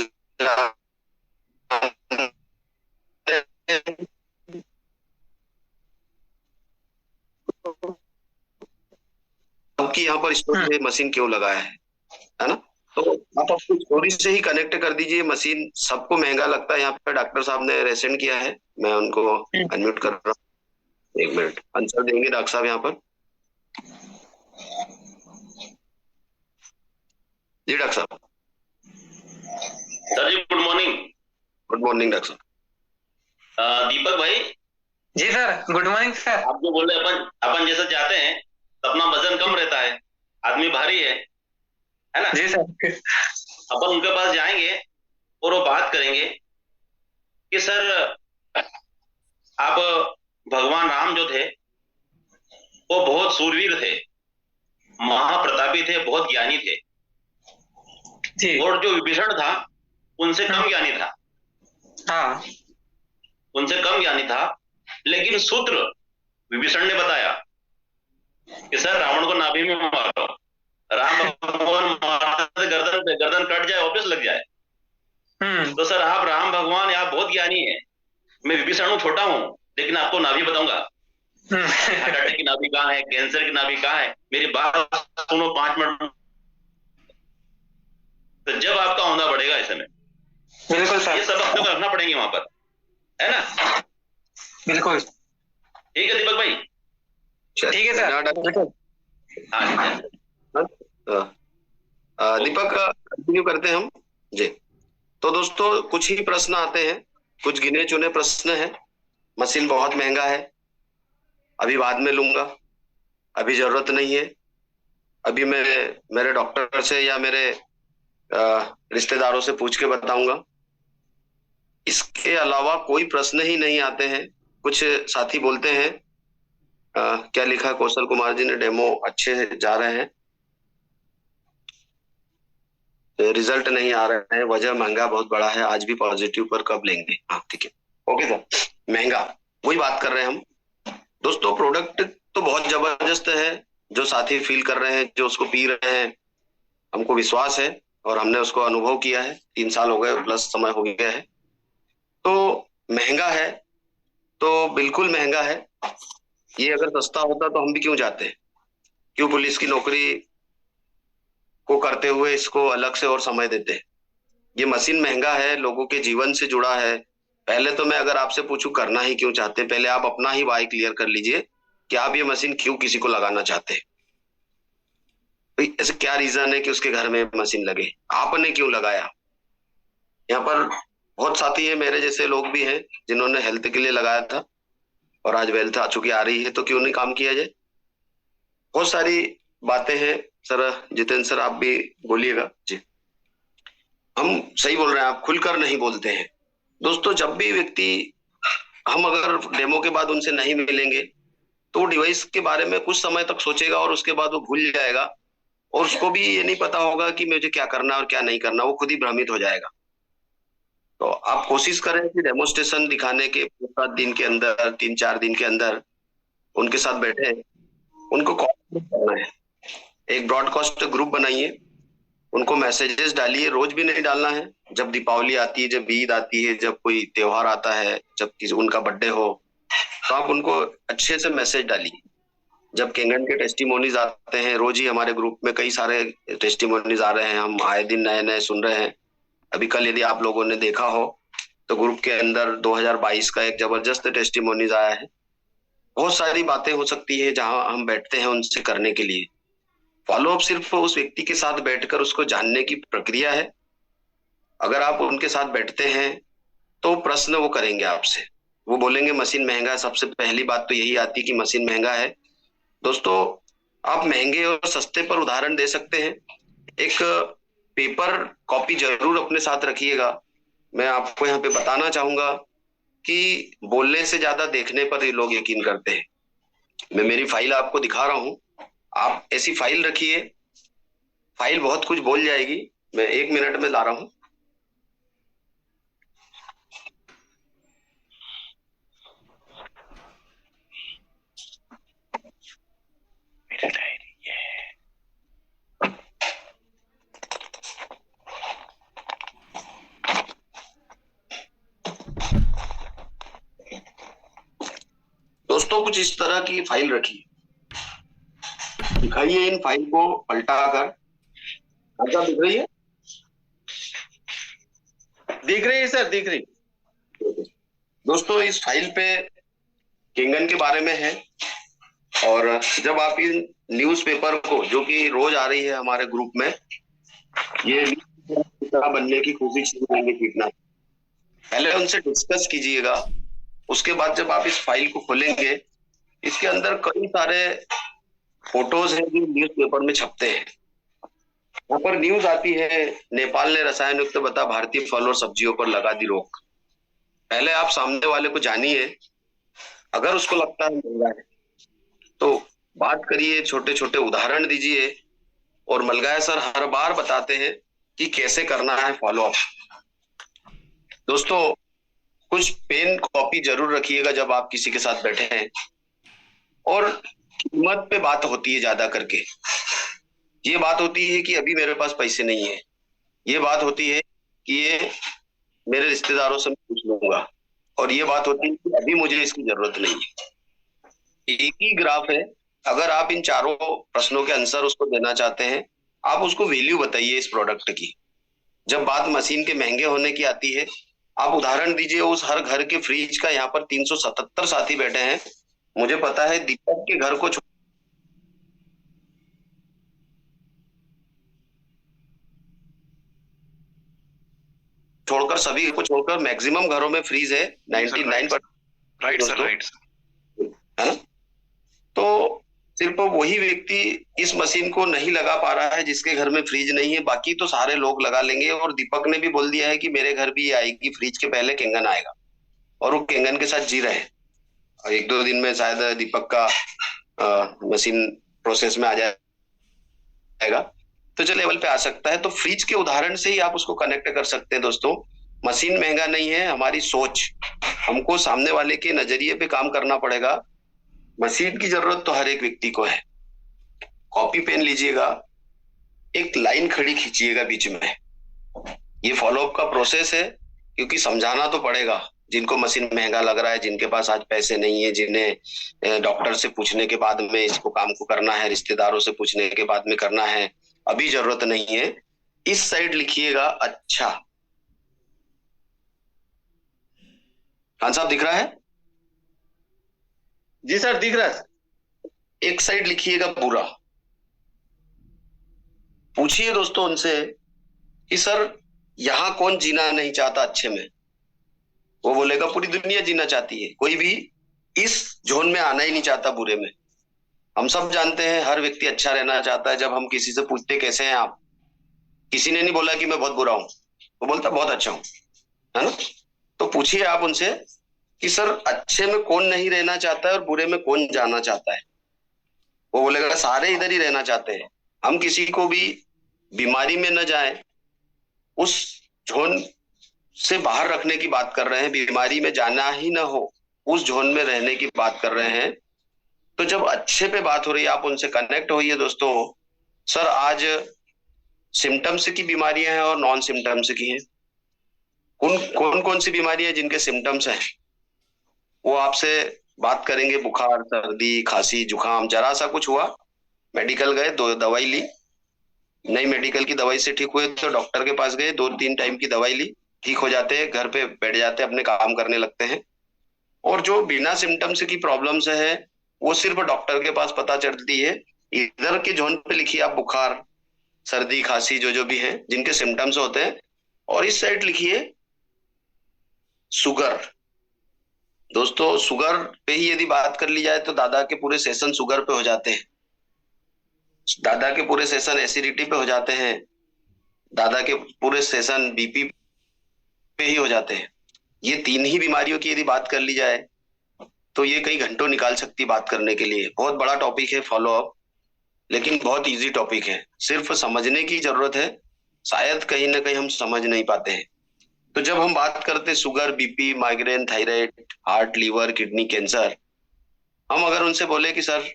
कि यहाँ पर स्टोरी में मशीन क्यों लगाया है ना? तो आप अपनी स्टोरी से ही कनेक्ट कर दीजिए। मशीन सबको महंगा लगता है। यहाँ पे डॉक्टर साहब ने रेसेंड किया है, मैं उनको अनम्यूट कर रहा हूँ। 1 मिनट, आंसर देंगे डॉक्टर साहब यहाँ पर। जी डॉक्टर साहब। सर जी good morning. Good morning doctor साहब। दीपक भाई। जी सर, गुड मॉर्निंग सर। आप जो बोल रहे अपन जैसे जाते हैं तो अपना वजन कम रहता है, आदमी भारी है ना? जी सर। अपन उनके पास जाएंगे और वो बात करेंगे कि सर आप भगवान राम जो थे वो बहुत सूरवीर थे, महाप्रतापी थे, बहुत ज्ञानी थे जी। और जो विभीषण था उनसे कम ज्ञानी था। हाँ, उनसे कम ज्ञानी था, लेकिन सूत्र विभीषण ने बताया कि सर रावण को नाभि में मारो, राम भगवान मारते गर्दन कट जाए, वापस लग जाए। तो सर आप राम भगवान, आप बहुत ज्ञानी है, मैं विभीषण हूँ, छोटा हूँ, लेकिन आपको नाभि बताऊंगा। हार्ट अटैक की नाभि कहाँ है, कैंसर की नाभि कहाँ है, मेरी बात सुनो 5 मिनट। तो जब आपका औंधा बढ़ेगा ऐसे में, बिल्कुल सर, ये सब आपको रखना पड़ेंगे वहां पर, है ना? बिल्कुल ठीक है दीपक भाई। ठीक है सर, बिल्कुल। दीपक कंटिन्यू करते हैं हम जी। तो दोस्तों कुछ ही प्रश्न आते हैं, कुछ गिने चुने प्रश्न हैं। मशीन बहुत महंगा है, अभी बाद में लूंगा, अभी जरूरत नहीं है। अभी मैं मेरे डॉक्टर से या मेरे रिश्तेदारों से पूछ के बताऊंगा। इसके अलावा कोई प्रश्न ही नहीं आते हैं। कुछ साथी बोलते हैं क्या लिखा कौशल कुमार जी ने, डेमो अच्छे जा रहे हैं, रिजल्ट नहीं आ रहे हैं, वजह महंगा बहुत बड़ा है, आज भी पॉजिटिव पर कब लेंगे? हाँ ठीक है, ओके सर। महंगा, वही बात कर रहे हैं हम दोस्तों। प्रोडक्ट तो बहुत जबरदस्त है, जो साथी फील कर रहे हैं, जो उसको पी रहे हैं, हमको विश्वास है और हमने उसको अनुभव किया है। 3 साल हो गए प्लस समय हो गया है। तो महंगा है तो बिल्कुल महंगा है। ये अगर सस्ता होता तो हम भी क्यों जाते, क्यों पुलिस की नौकरी को करते हुए इसको अलग से और समय देते। ये मशीन महंगा है, लोगों के जीवन से जुड़ा है। पहले तो मैं अगर आपसे पूछूं करना ही क्यों चाहते, पहले आप अपना ही वाई क्लियर कर लीजिए कि आप ये मशीन क्यों किसी को लगाना चाहते हैं। ऐसे क्या रीजन है कि उसके घर में मशीन लगे, आपने क्यों लगाया? यहाँ पर बहुत साथी है, मेरे जैसे लोग भी हैं जिन्होंने हेल्थ के लिए लगाया था और आज वेल्थ आ चुकी आ रही है, तो क्यों नहीं काम किया जाए? बहुत सारी बातें हैं सर। जितेंद्र सर आप भी बोलिएगा जी। हम सही बोल रहे हैं, आप खुलकर नहीं बोलते हैं दोस्तों। जब भी व्यक्ति, हम अगर डेमो के बाद उनसे नहीं मिलेंगे तो वो डिवाइस के बारे में कुछ समय तक सोचेगा और उसके बाद वो भूल जाएगा और उसको भी ये नहीं पता होगा कि मुझे क्या करना है और क्या नहीं करना, वो खुद ही भ्रमित हो जाएगा। तो आप कोशिश करें कि डेमोस्ट्रेशन दिखाने के 7 दिन के अंदर, 3-4 दिन के अंदर उनके साथ बैठे, उनको कॉल करना है। एक ब्रॉडकास्ट ग्रुप बनाइए, उनको मैसेजेस डालिए, रोज भी नहीं डालना है। जब दीपावली आती है, जब ईद आती है, जब कोई त्योहार आता है, जब किसी उनका बर्थडे हो, तो आप उनको अच्छे से मैसेज डालिए। जब केंगन के टेस्टिमोनीज आते हैं, रोज ही हमारे ग्रुप में कई सारे टेस्टिमोनीज आ रहे हैं, हम आए दिन नए नए सुन रहे हैं। अभी कल यदि आप लोगों ने देखा हो तो ग्रुप के अंदर 2022 का एक जबरदस्त टेस्टिमोनीज आया है। बहुत सारी बातें हो सकती है जहां हम बैठते हैं उनसे करने के लिए। फॉलोअप सिर्फ उस व्यक्ति के साथ बैठकर उसको जानने की प्रक्रिया है। अगर आप उनके साथ बैठते हैं तो प्रश्न वो करेंगे आपसे, वो बोलेंगे मशीन महंगा है। सबसे पहली बात तो यही आती कि मशीन महंगा है। दोस्तों आप महंगे और सस्ते पर उदाहरण दे सकते हैं। एक पेपर कॉपी जरूर अपने साथ रखिएगा। मैं आपको यहाँ पे बताना चाहूंगा कि बोलने से ज्यादा देखने पर ही लोग यकीन करते हैं। मैं मेरी फाइल आपको दिखा रहा हूँ, आप ऐसी फाइल रखिए, फाइल बहुत कुछ बोल जाएगी। मैं 1 मिनट में ला रहा हूँ। दोस्तों कुछ इस तरह की फाइल रखी, दिखाइए इन फाइल को पलटा कर। क्या दिख रही है? दिख रही है सर, दिख रही। दोस्तों इस फाइल पे केंगन के बारे में है, और जब आप इन न्यूज़पेपर को, जो कि रोज आ रही है हमारे ग्रुप में, ये बनने की कोशिश करेंगे कीटनाशक, पहले उनसे डिस्कस कीजिएगा। उसके बाद जब आप इस फाइल को खोलेंगे, इसके अंदर कई सारे फोटोज हैं जो न्यूज़पेपर में छपते हैं। यहाँ पर न्यूज आती है, नेपाल ने रसायन युक्त बता भारतीय फल और सब्जियों पर लगा दी रोक। पहले आप सामने वाले को जानिए, अगर उसको लगता है महंगा है तो बात करिए, छोटे छोटे उदाहरण दीजिए। और मलगाय सर हर बार बताते हैं कि कैसे करना है फॉलो अप। दोस्तों कुछ पेन कॉपी जरूर रखिएगा जब आप किसी के साथ बैठे हैं। और कीमत पे बात होती है ज्यादा करके, ये बात होती है कि अभी मेरे पास पैसे नहीं है, ये बात होती है कि ये मेरे रिश्तेदारों से मैं पूछ लूंगा, और ये बात होती है कि अभी मुझे इसकी जरूरत नहीं है। एक ही ग्राफ है, अगर आप इन चारों प्रश्नों के आंसर उसको देना चाहते हैं, आप उसको वैल्यू बताइए इस प्रोडक्ट की। जब बात मशीन के महंगे होने की आती है, आप उदाहरण दीजिए उस हर घर के फ्रिज का। यहाँ पर 377 साथी बैठे हैं, मुझे पता है दीपक के घर को छोड़कर, सभी को छोड़कर मैक्सिमम घरों में फ्रीज है, 99%। राइट सर, राइट है ना? तो सिर्फ वही व्यक्ति इस मशीन को नहीं लगा पा रहा है जिसके घर में फ्रिज नहीं है, बाकी तो सारे लोग लगा लेंगे। और दीपक ने भी बोल दिया है कि मेरे घर भी आएगी, फ्रिज के पहले केंगन आएगा, और वो केंगन के साथ जी रहे हैं। और 1-2 दिन में शायद दीपक का मशीन प्रोसेस में आ जाएगा, तो जो लेवल पे आ सकता है। तो फ्रिज के उदाहरण से ही आप उसको कनेक्ट कर सकते हैं। दोस्तों मशीन महंगा नहीं है, हमारी सोच, हमको सामने वाले के नजरिए पे काम करना पड़ेगा। मशीन की जरूरत तो हर एक व्यक्ति को है। कॉपी पेन लीजिएगा, एक लाइन खड़ी खींचिएगा बीच में। ये फॉलोअप का प्रोसेस है, क्योंकि समझाना तो पड़ेगा जिनको मशीन महंगा लग रहा है, जिनके पास आज पैसे नहीं है, जिन्हें डॉक्टर से पूछने के बाद में इसको काम को करना है, रिश्तेदारों से पूछने के बाद में करना है, अभी जरूरत नहीं है। इस साइड लिखिएगा अच्छा। खान साहब दिख रहा है? जी सर दिख रहा है। एक साइड लिखिएगा बुरा। पूछिए दोस्तों उनसे कि सर यहां कौन जीना नहीं चाहता अच्छे में? वो बोलेगा पूरी दुनिया जीना चाहती है, कोई भी इस जोन में आना ही नहीं चाहता बुरे में। हम सब जानते हैं हर व्यक्ति अच्छा रहना चाहता है। जब हम किसी से पूछते कैसे हैं आप, किसी ने नहीं बोला कि मैं बहुत बुरा हूं, वो बोलता बहुत अच्छा हूं, है ना? तो पूछिए आप उनसे कि सर अच्छे में कौन नहीं रहना चाहता है और बुरे में कौन जाना चाहता है? वो बोलेगा सारे इधर ही रहना चाहते हैं। हम किसी को भी बीमारी में न जाए, उस जोन से बाहर रखने की बात कर रहे हैं। बीमारी में जाना ही ना हो, उस जोन में रहने की बात कर रहे हैं। तो जब अच्छे पे बात हो रही है, आप उनसे कनेक्ट होइए। दोस्तों सर आज सिम्टम्स की बीमारियां हैं और नॉन सिम्टम्स की हैं। कौन कौन सी बीमारियां जिनके सिम्टम्स हैं वो आपसे बात करेंगे। बुखार, सर्दी, खांसी, जुकाम, जरा सा कुछ हुआ, मेडिकल गए, 2 दवाई ली, नहीं मेडिकल की दवाई से ठीक हुए तो डॉक्टर के पास गए, 2-3 टाइम की दवाई ली, ठीक हो जाते हैं, घर पे बैठ जाते हैं, अपने काम करने लगते हैं। और जो बिना सिम्टम्स की प्रॉब्लम्स है वो सिर्फ डॉक्टर के पास पता चलती है। इधर के जोन पे लिखिए आप बुखार, सर्दी, खांसी, जो भी है जिनके सिम्टम्स होते हैं। और इस साइड लिखिए शुगर। दोस्तों शुगर पे ही यदि बात कर ली जाए तो दादा के पूरे सेशन शुगर पे हो जाते हैं, दादा के पूरे सेशन एसिडिटी पे हो जाते हैं, दादा के पूरे सेशन बीपी पे ही हो जाते हैं। ये 3 ही बीमारियों की यदि बात कर ली जाए तो ये कई घंटों निकाल सकती बात करने के लिए। बहुत बड़ा टॉपिक है फॉलो अप, लेकिन बहुत इजी टॉपिक है, सिर्फ समझने की जरूरत है। शायद कहीं ना कहीं हम समझ नहीं पाते हैं। तो जब हम बात करते sugar, BP, migraine, thyroid, heart, liver, kidney, cancer, हम अगर उनसे बोले कि सर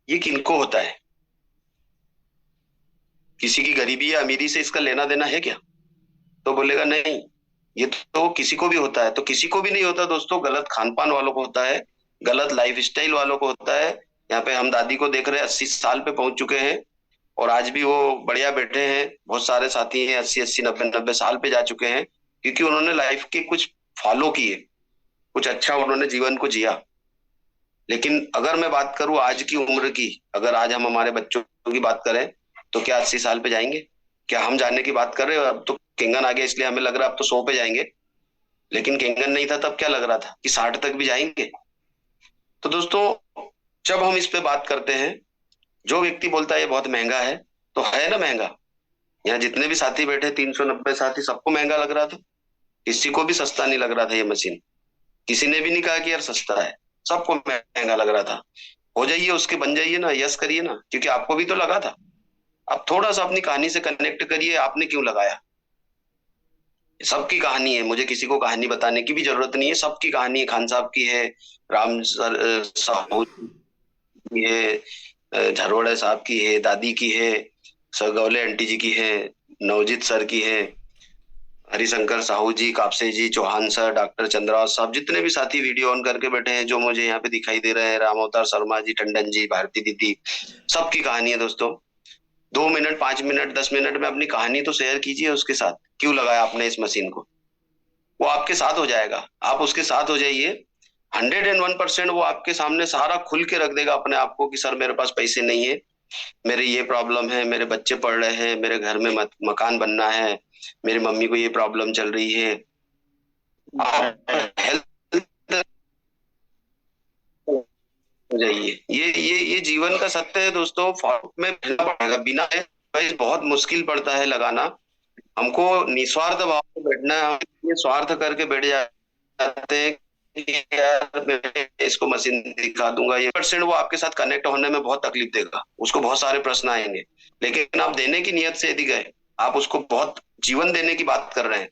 ये किनको होता है, किसी की गरीबी या अमीरी से इसका लेना देना है क्या, तो बोलेगा नहीं ये तो किसी को भी होता है। तो किसी को भी नहीं होता दोस्तों, गलत खान पान वालों को होता है, गलत लाइफ स्टाइल वालों को होता है। यहाँ पे हम दादी को देख रहे हैं, 80 साल पे पहुंच चुके हैं और आज भी वो बढ़िया बैठे हैं। बहुत सारे साथी हैं 80-80, 90-90 साल पे जा चुके हैं, क्योंकि उन्होंने लाइफ के कुछ फॉलो किए, कुछ अच्छा उन्होंने जीवन को जिया। लेकिन अगर मैं बात करूं आज की उम्र की, अगर आज हम हमारे बच्चों की बात करें तो क्या 80 साल पे जाएंगे? क्या हम जाने की बात कर रहे हो? अब तो केंगन आ गया इसलिए हमें लग रहा है अब तो 100 पे जाएंगे, लेकिन केंगन नहीं था तब क्या लग रहा था कि 60 तक भी जाएंगे। तो दोस्तों, जब हम इस पे बात करते हैं, जो व्यक्ति बोलता है ये बहुत महंगा है, तो है ना महंगा। यहाँ जितने भी साथी बैठे 390 साथी, सबको महंगा लग रहा था, किसी को भी सस्ता नहीं लग रहा था ये मशीन। किसी ने भी नहीं कहा कि यार सस्ता है, सबको महंगा लग रहा था। हो जाइए उसके, बन जाइए ना, यस करिए ना, क्योंकि आपको भी तो लगा था। अब थोड़ा सा अपनी कहानी से कनेक्ट करिए, आपने क्यों लगाया। सबकी कहानी है, मुझे किसी को कहानी बताने की भी जरूरत नहीं है, सबकी कहानी है। खान साहब की है, राम साहू की है, झरवड़े साहब की है, दादी की है, सरगौले आंटी जी की है, नवजीत सर की है, हरिशंकर साहू जी, कापसे जी, चौहान सर, डॉक्टर चंद्रावत साहब, जितने भी साथी वीडियो ऑन करके बैठे हैं, जो मुझे यहाँ पे दिखाई दे रहे हैं, राम अवतार शर्मा जी, टंडन जी, भारती दीदी, सबकी कहानी है दोस्तों। 2 मिनट, 5 मिनट, 10 मिनट में अपनी कहानी तो शेयर कीजिए उसके साथ। क्यों लगाया आपने इस मशीन को? वो आपके साथ हो जाएगा, आप उसके साथ हो जाइए। 101% वो आपके सामने सारा खुल के रख देगा अपने आप को कि सर मेरे पास पैसे नहीं है, मेरे ये प्रॉब्लम है, मेरे बच्चे पढ़ रहे हैं, मेरे घर में मकान बनना है, मेरी मम्मी को ये प्रॉब्लम चल रही है। आप हेल्थ हो जाइए। ये जीवन का सत्य है दोस्तों। फॉर्म में फिरना पड़ेगा, बिना बहुत मुश्किल पड़ता है लगाना। हमको निस्वार्थ भाव से बैठना है, ये स्वार्थ करके बैठ जाते हैं कि यार मैं इसको मशीन दिखा दूंगा। ये % वो आपके साथ कनेक्ट होने में बहुत तकलीफ देगा, उसको बहुत सारे प्रश्न आएंगे। लेकिन आप देने की नियत से यदि गए, आप उसको बहुत जीवन देने की बात कर रहे हैं।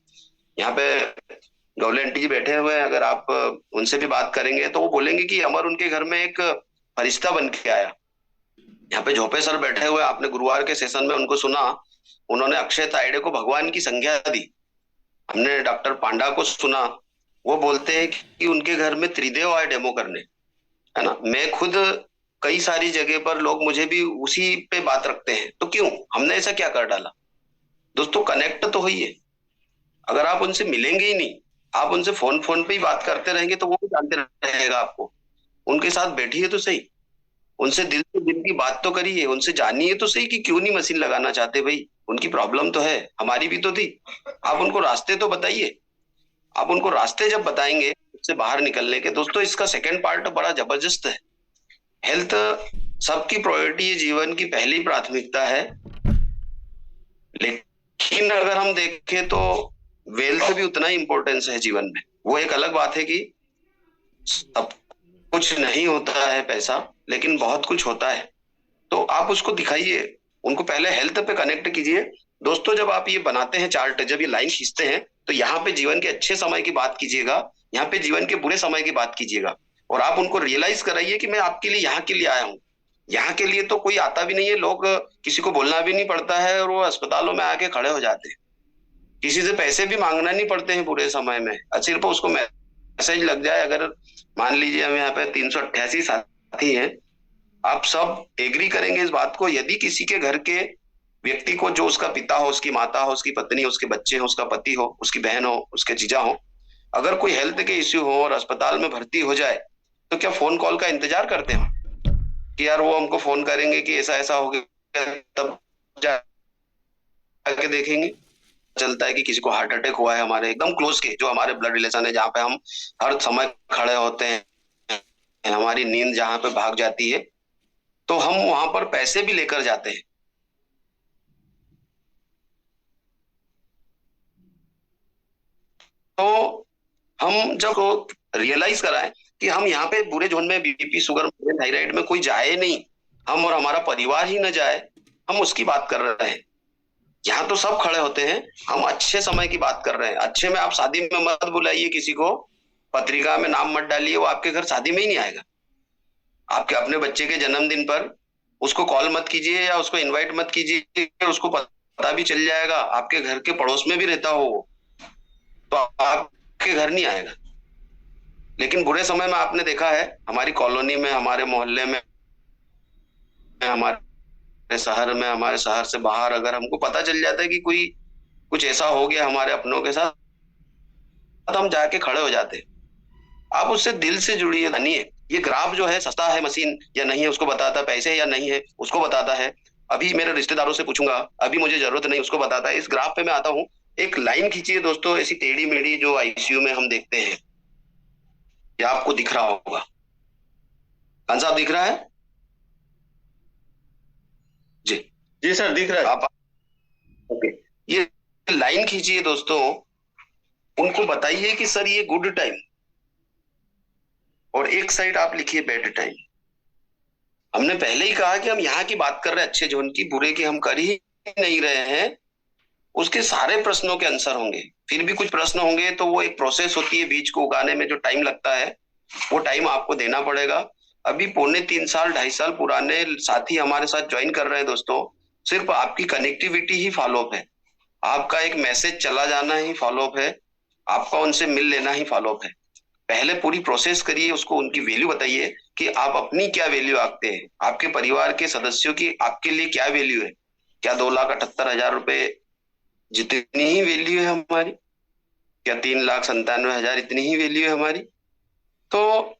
यहाँ पे गौले आंटी जी बैठे हुए हैं, अगर आप उनसे भी बात करेंगे तो वो बोलेंगे कि अमर उनके घर में एक फरिश्ता बन के आया। यहाँ पे झोपे सर बैठे हुए, आपने गुरुवार के सेशन में उनको सुना, उन्होंने अक्षय तायडे को भगवान की संज्ञा दी। हमने डॉक्टर पांडा को सुना, वो बोलते हैं कि उनके घर में त्रिदेव आए डेमो करने, है ना। मैं खुद कई सारी जगह पर लोग मुझे भी उसी पे बात रखते हैं, तो क्यों, हमने ऐसा क्या कर डाला? दोस्तों कनेक्ट तो होइए। अगर आप उनसे मिलेंगे ही नहीं, आप उनसे फोन पे ही बात करते रहेंगे, तो वो भी जानते रहेगा आपको। उनके साथ बैठिए तो सही, उनसे दिल से दिल की बात तो करिए, उनसे जानिए तो सही कि क्यों नहीं मशीन लगाना चाहते। भाई उनकी प्रॉब्लम तो है, हमारी भी तो थी। आप उनको रास्ते तो बताइए। आप उनको रास्ते जब बताएंगे उससे बाहर निकलने के, दोस्तों इसका सेकंड पार्ट बड़ा जबरदस्त है। हेल्थ सबकी प्रायोरिटी है, जीवन की पहली प्राथमिकता है। लेकिन अगर हम देखें तो वेल्थ भी उतना ही इंपॉर्टेंस है जीवन में। वो एक अलग बात है कि सब कुछ नहीं होता है पैसा, लेकिन बहुत कुछ होता है। तो आप उसको दिखाइए, उनको पहले हेल्थ पे कनेक्ट कीजिए। दोस्तों जब आप ये बनाते हैं चार्ट, जब ये लाइन खींचते हैं, तो यहाँ पे जीवन के अच्छे समय की बात कीजिएगा, यहाँ पे जीवन के बुरे समय की बात कीजिएगा, और आप उनको रियलाइज कराइए कि मैं आपके लिए यहाँ के लिए आया हूँ। यहाँ के लिए तो कोई आता भी नहीं है, लोग किसी को बोलना भी नहीं पड़ता है, और वो अस्पतालों में आके खड़े हो जाते हैं। किसी से पैसे भी मांगना नहीं पड़ते हैं बुरे समय में, सिर्फ उसको मैसेज लग जाए। अगर मान लीजिए हम यहाँ पे 388 साथी हैं, आप सब एग्री करेंगे इस बात को, यदि किसी के घर के व्यक्ति को, जो उसका पिता हो, उसकी माता हो, उसकी पत्नी हो, उसके बच्चे हो, उसका पति हो, उसकी बहन हो, उसके जीजा हो, अगर कोई हेल्थ के इश्यू हो और अस्पताल में भर्ती हो जाए, तो क्या फोन कॉल का इंतजार करते हो कि यार वो हमको फोन करेंगे कि ऐसा ऐसा हो गया, तब जाके देखेंगे? चलता है कि किसी को हार्ट अटैक हुआ है, हमारे एकदम क्लोज के, जो हमारे ब्लड रिलेशन है, जहाँ पे हम हर समय खड़े होते हैं, हमारी नींद जहाँ पे भाग जाती है, तो हम वहां पर पैसे भी लेकर जाते हैं। तो हम जब रियलाइज कराएं कि हम यहाँ पे बुरे जोन में, बीपी, शुगर, थायराइड में कोई जाए नहीं, हम और हमारा परिवार ही न जाए, हम उसकी बात कर रहे हैं। यहाँ तो सब खड़े होते हैं, हम अच्छे समय की बात कर रहे हैं। अच्छे में आप शादी में मत बुलाइए किसी को, पत्रिका में नाम मत डालिए, वो आपके घर शादी में ही नहीं आएगा। आपके अपने बच्चे के जन्मदिन पर उसको कॉल मत कीजिए या उसको इनवाइट मत कीजिए, उसको पता भी चल जाएगा, आपके घर के पड़ोस में भी रहता हो वो, तो आपके घर नहीं आएगा। लेकिन बुरे समय में आपने देखा है हमारी कॉलोनी में, हमारे मोहल्ले में, हमारे शहर में, हमारे शहर से बाहर अगर हमको पता चल जाता है कि कोई कुछ ऐसा हो गया हमारे अपनों के साथ, तो हम जाके खड़े हो जाते। आप उससे दिल से जुड़िए, जानिए। ये ग्राफ जो है सस्ता है मशीन या नहीं है उसको बताता है, पैसे या नहीं है उसको बताता है। अभी मेरे रिश्तेदारों से पूछूंगा, अभी मुझे जरूरत नहीं, उसको बताता है। इस ग्राफ पे मैं आता हूँ, एक लाइन खींचिए दोस्तों, ऐसी टेढ़ी मेढ़ी जो आईसीयू में हम देखते हैं, या आपको दिख रहा होगा। खान साहब दिख रहा है? जी जी सर दिख रहा है। आप ओके, ये लाइन खींचिए दोस्तों, उनको बताइए कि सर ये गुड टाइम, और एक साइड आप लिखिए बैड टाइम। हमने पहले ही कहा कि हम यहाँ की बात कर रहे हैं, अच्छे जोन की, बुरे की हम कर ही नहीं रहे हैं। उसके सारे प्रश्नों के आंसर होंगे, फिर भी कुछ प्रश्न होंगे, तो वो एक प्रोसेस होती है, बीज को उगाने में जो टाइम लगता है वो टाइम आपको देना पड़ेगा। अभी 3.25 साल 2.5 साल पुराने साथी हमारे साथ ज्वाइन कर रहे हैं दोस्तों, सिर्फ आपकी कनेक्टिविटी ही फॉलोअप है, आपका एक मैसेज चला जाना ही फॉलोअप है, आपका उनसे मिल लेना ही फॉलोअप है। पहले पूरी प्रोसेस करिए, उसको उनकी वैल्यू बताइए कि आप अपनी क्या वैल्यू आंकते हैं, आपके परिवार के सदस्यों की आपके लिए क्या वैल्यू है। क्या 2,78,000 रुपए जितनी ही वैल्यू है हमारी? क्या 3,97,000 इतनी ही वैल्यू है हमारी? तो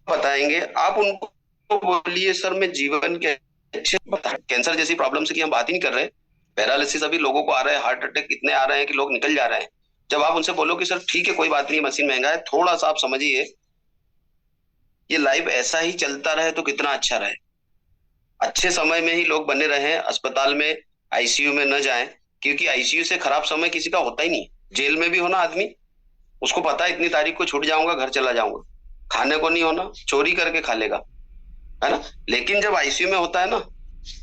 बताएंगे आप उनको, बोलिए सर मैं जीवन के अच्छे कैंसर जैसी प्रॉब्लम से कि हम बात ही नहीं कर रहे, पैरालिसिस अभी लोगों को आ रहा है, हार्ट अटैक इतने आ रहे हैं कि लोग निकल जा रहे हैं। जब आप उनसे बोलो कि सर ठीक है कोई बात नहीं, मशीन महंगा है, थोड़ा सा आप समझिए ये लाइफ ऐसा ही चलता रहे तो कितना अच्छा रहे। अच्छे समय में ही लोग बने रहे, अस्पताल में आईसीयू में न जाएं, क्योंकि आईसीयू से खराब समय किसी का होता ही नहीं। जेल में भी होना आदमी, उसको पता है इतनी तारीख को छूट जाऊंगा, घर चला जाऊंगा, खाने को नहीं होना, चोरी करके खा लेगा, है ना। लेकिन जब आईसीयू में होता है ना,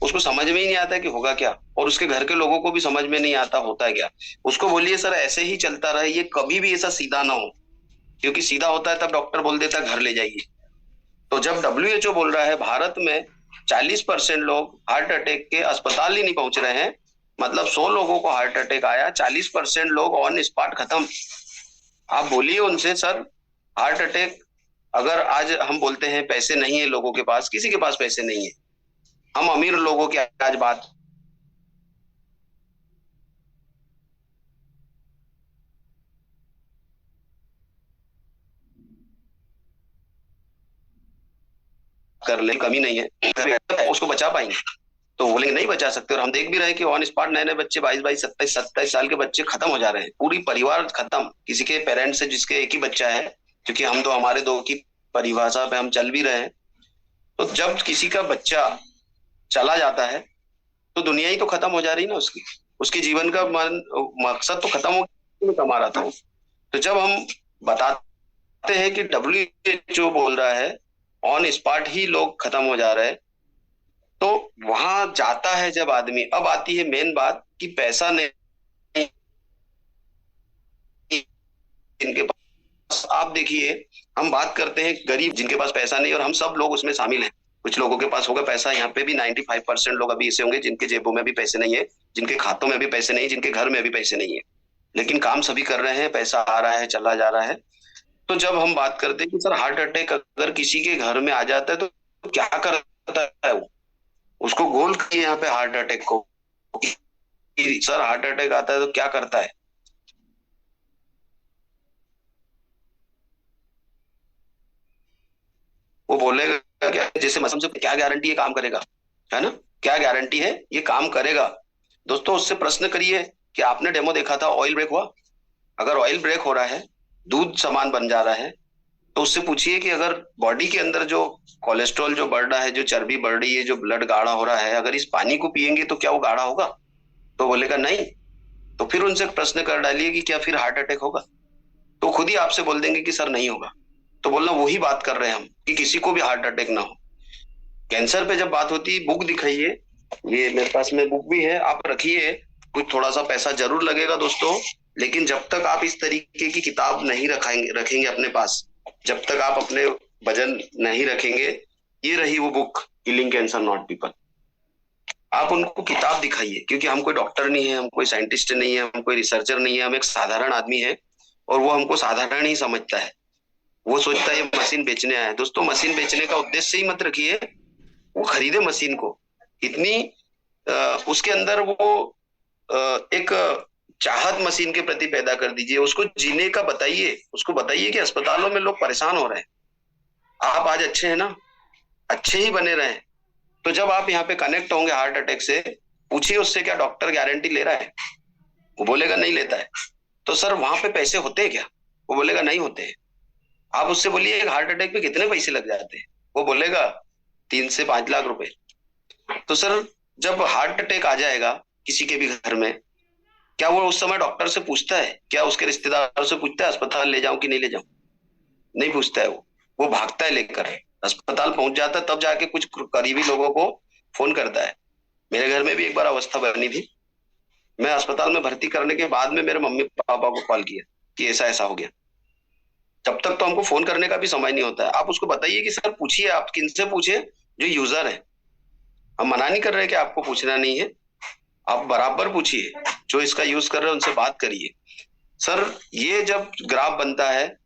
उसको समझ में ही नहीं आता कि होगा क्या, और उसके घर के लोगों को भी समझ में नहीं आता होता है क्या। उसको बोलिए सर ऐसे ही चलता रहे, ये कभी भी ऐसा सीधा ना हो, क्योंकि सीधा होता है तब डॉक्टर बोल देता है घर ले जाइए। तो जब WHO बोल रहा है भारत में 40% लोग हार्ट अटैक के अस्पताल ही नहीं पहुंच रहे हैं, मतलब 100 लोगों को हार्ट अटैक आया, 40% लोग ऑन स्पॉट खत्म। आप बोलिए उनसे सर हार्ट अटैक, अगर आज हम बोलते हैं पैसे नहीं है लोगों के पास, किसी के पास पैसे नहीं है, हम अमीर लोगों की आज बात कर ले, कमी नहीं है, उसको बचा पाएंगे? तो बोलेंगे नहीं बचा सकते। और हम देख भी रहे हैं कि ऑन स्पॉट नए नए बच्चे 22 27 साल के बच्चे खत्म हो जा रहे हैं, पूरी परिवार खत्म, किसी के पेरेंट्स से जिसके एक ही बच्चा है, क्योंकि हम तो हमारे 2 की परिभाषा पे हम चल भी रहे हैं। तो जब किसी का बच्चा चला जाता है तो दुनिया ही तो खत्म हो जा रही ना, उसकी जीवन का मकसद तो खत्म हो गया, कमा रहा था। तो जब हम बताते हैं कि WHO बोल रहा है ऑन स्पॉट ही लोग खत्म हो जा रहे हैं, तो वहां जाता है जब आदमी। अब आती है मेन बात कि पैसा नहीं इनके पास। आप देखिए हम बात करते हैं गरीब जिनके पास पैसा नहीं, और हम सब लोग उसमें शामिल हैं। कुछ लोगों के पास होगा पैसा, यहाँ पे भी 95% लोग अभी ऐसे होंगे जिनके जेबों में भी पैसे नहीं है, जिनके खातों में भी पैसे नहीं, जिनके घर में भी पैसे नहीं है, लेकिन काम सभी कर रहे हैं, पैसा आ रहा है चला जा रहा है। तो जब हम बात करते हैं कि सर हार्ट अटैक अगर किसी के घर में आ जाता है तो क्या करता है वो, उसको गोल किए यहाँ पे हार्ट अटैक को, सर हार्ट अटैक आता है तो क्या करता है। वो बोलेगा क्या, जैसे मसम से क्या गारंटी है काम करेगा, है ना, क्या गारंटी है ये काम करेगा। दोस्तों उससे प्रश्न करिए कि आपने डेमो देखा था ऑयल ब्रेक हुआ? अगर ऑयल ब्रेक हो रहा है, दूध सामान बन जा रहा है, तो उससे पूछिए कि अगर बॉडी के अंदर जो कोलेस्ट्रॉल जो बढ़ रहा है, जो चर्बी बढ़ रही है, जो ब्लड गाढ़ा हो रहा है, अगर इस पानी को पिएंगे तो क्या वो गाढ़ा होगा? तो बोलेगा नहीं। तो फिर उनसे प्रश्न कर डालिए कि क्या फिर हार्ट अटैक होगा? तो खुद ही आपसे बोल देंगे कि सर नहीं होगा। तो बोलना वही बात कर रहे हैं हम कि किसी को भी हार्ट अटैक ना हो। कैंसर पे जब बात होती है, बुक दिखाइए, ये मेरे पास में बुक भी है, आप रखिए, कुछ थोड़ा सा पैसा जरूर लगेगा दोस्तों, लेकिन जब तक आप इस तरीके की किताब नहीं रखेंगे अपने पास, जब तक आप अपने वजन नहीं रखेंगे, ये रही वो book killing cancer not people. आप उनको किताब दिखाइए, क्योंकि हम कोई डॉक्टर नहीं है, हम कोई साइंटिस्ट नहीं है, हम कोई रिसर्चर नहीं है, हम एक साधारण आदमी है और वो हमको साधारण ही समझता है। वो सोचता है ये मशीन बेचने आया है। दोस्तों, मशीन बेचने का उद्देश्य ही मत रखिए, वो खरीदे मशीन को। इतनी उसके अंदर वो एक चाहत मशीन के प्रति पैदा कर दीजिए, उसको जीने का बताइए, उसको बताइए कि अस्पतालों में लोग परेशान हो रहे हैं, आप आज अच्छे हैं ना, अच्छे ही बने रहे। तो जब आप यहाँ पे कनेक्ट होंगे हार्ट अटैक से, पूछिए उससे क्या डॉक्टर गारंटी ले रहा है, वो बोलेगा नहीं लेता है। तो सर वहां पे पैसे होते हैं क्या, वो बोलेगा नहीं होते हैं। आप उससे बोलिए एक हार्ट अटैक पे कितने पैसे लग जाते हैं, वो बोलेगा 3 से 5 लाख रुपए। तो सर जब हार्ट अटैक आ जाएगा किसी के भी घर में, क्या वो उस समय डॉक्टर से पूछता है, क्या उसके रिश्तेदारों से पूछता है अस्पताल ले जाऊं कि नहीं ले जाऊं? नहीं पूछता है। वो भागता है लेकर, अस्पताल पहुंच जाता है, तब जाके कुछ करीबी लोगों को फोन करता है। मेरे घर में भी एक बार अवस्था बनी थी, मैं अस्पताल में भर्ती करने के बाद में मेरे मम्मी पापा को कॉल किया कि ऐसा ऐसा हो गया। तब तक तो हमको फोन करने का भी समय नहीं होता है। आप उसको बताइए कि सर पूछिए, आप किनसे पूछे, जो यूजर है। हम मना नहीं कर रहे कि आपको पूछना नहीं है, आप बराबर पूछिए, जो इसका यूज कर रहे हैं उनसे बात करिए। सर ये जब ग्राफ बनता है,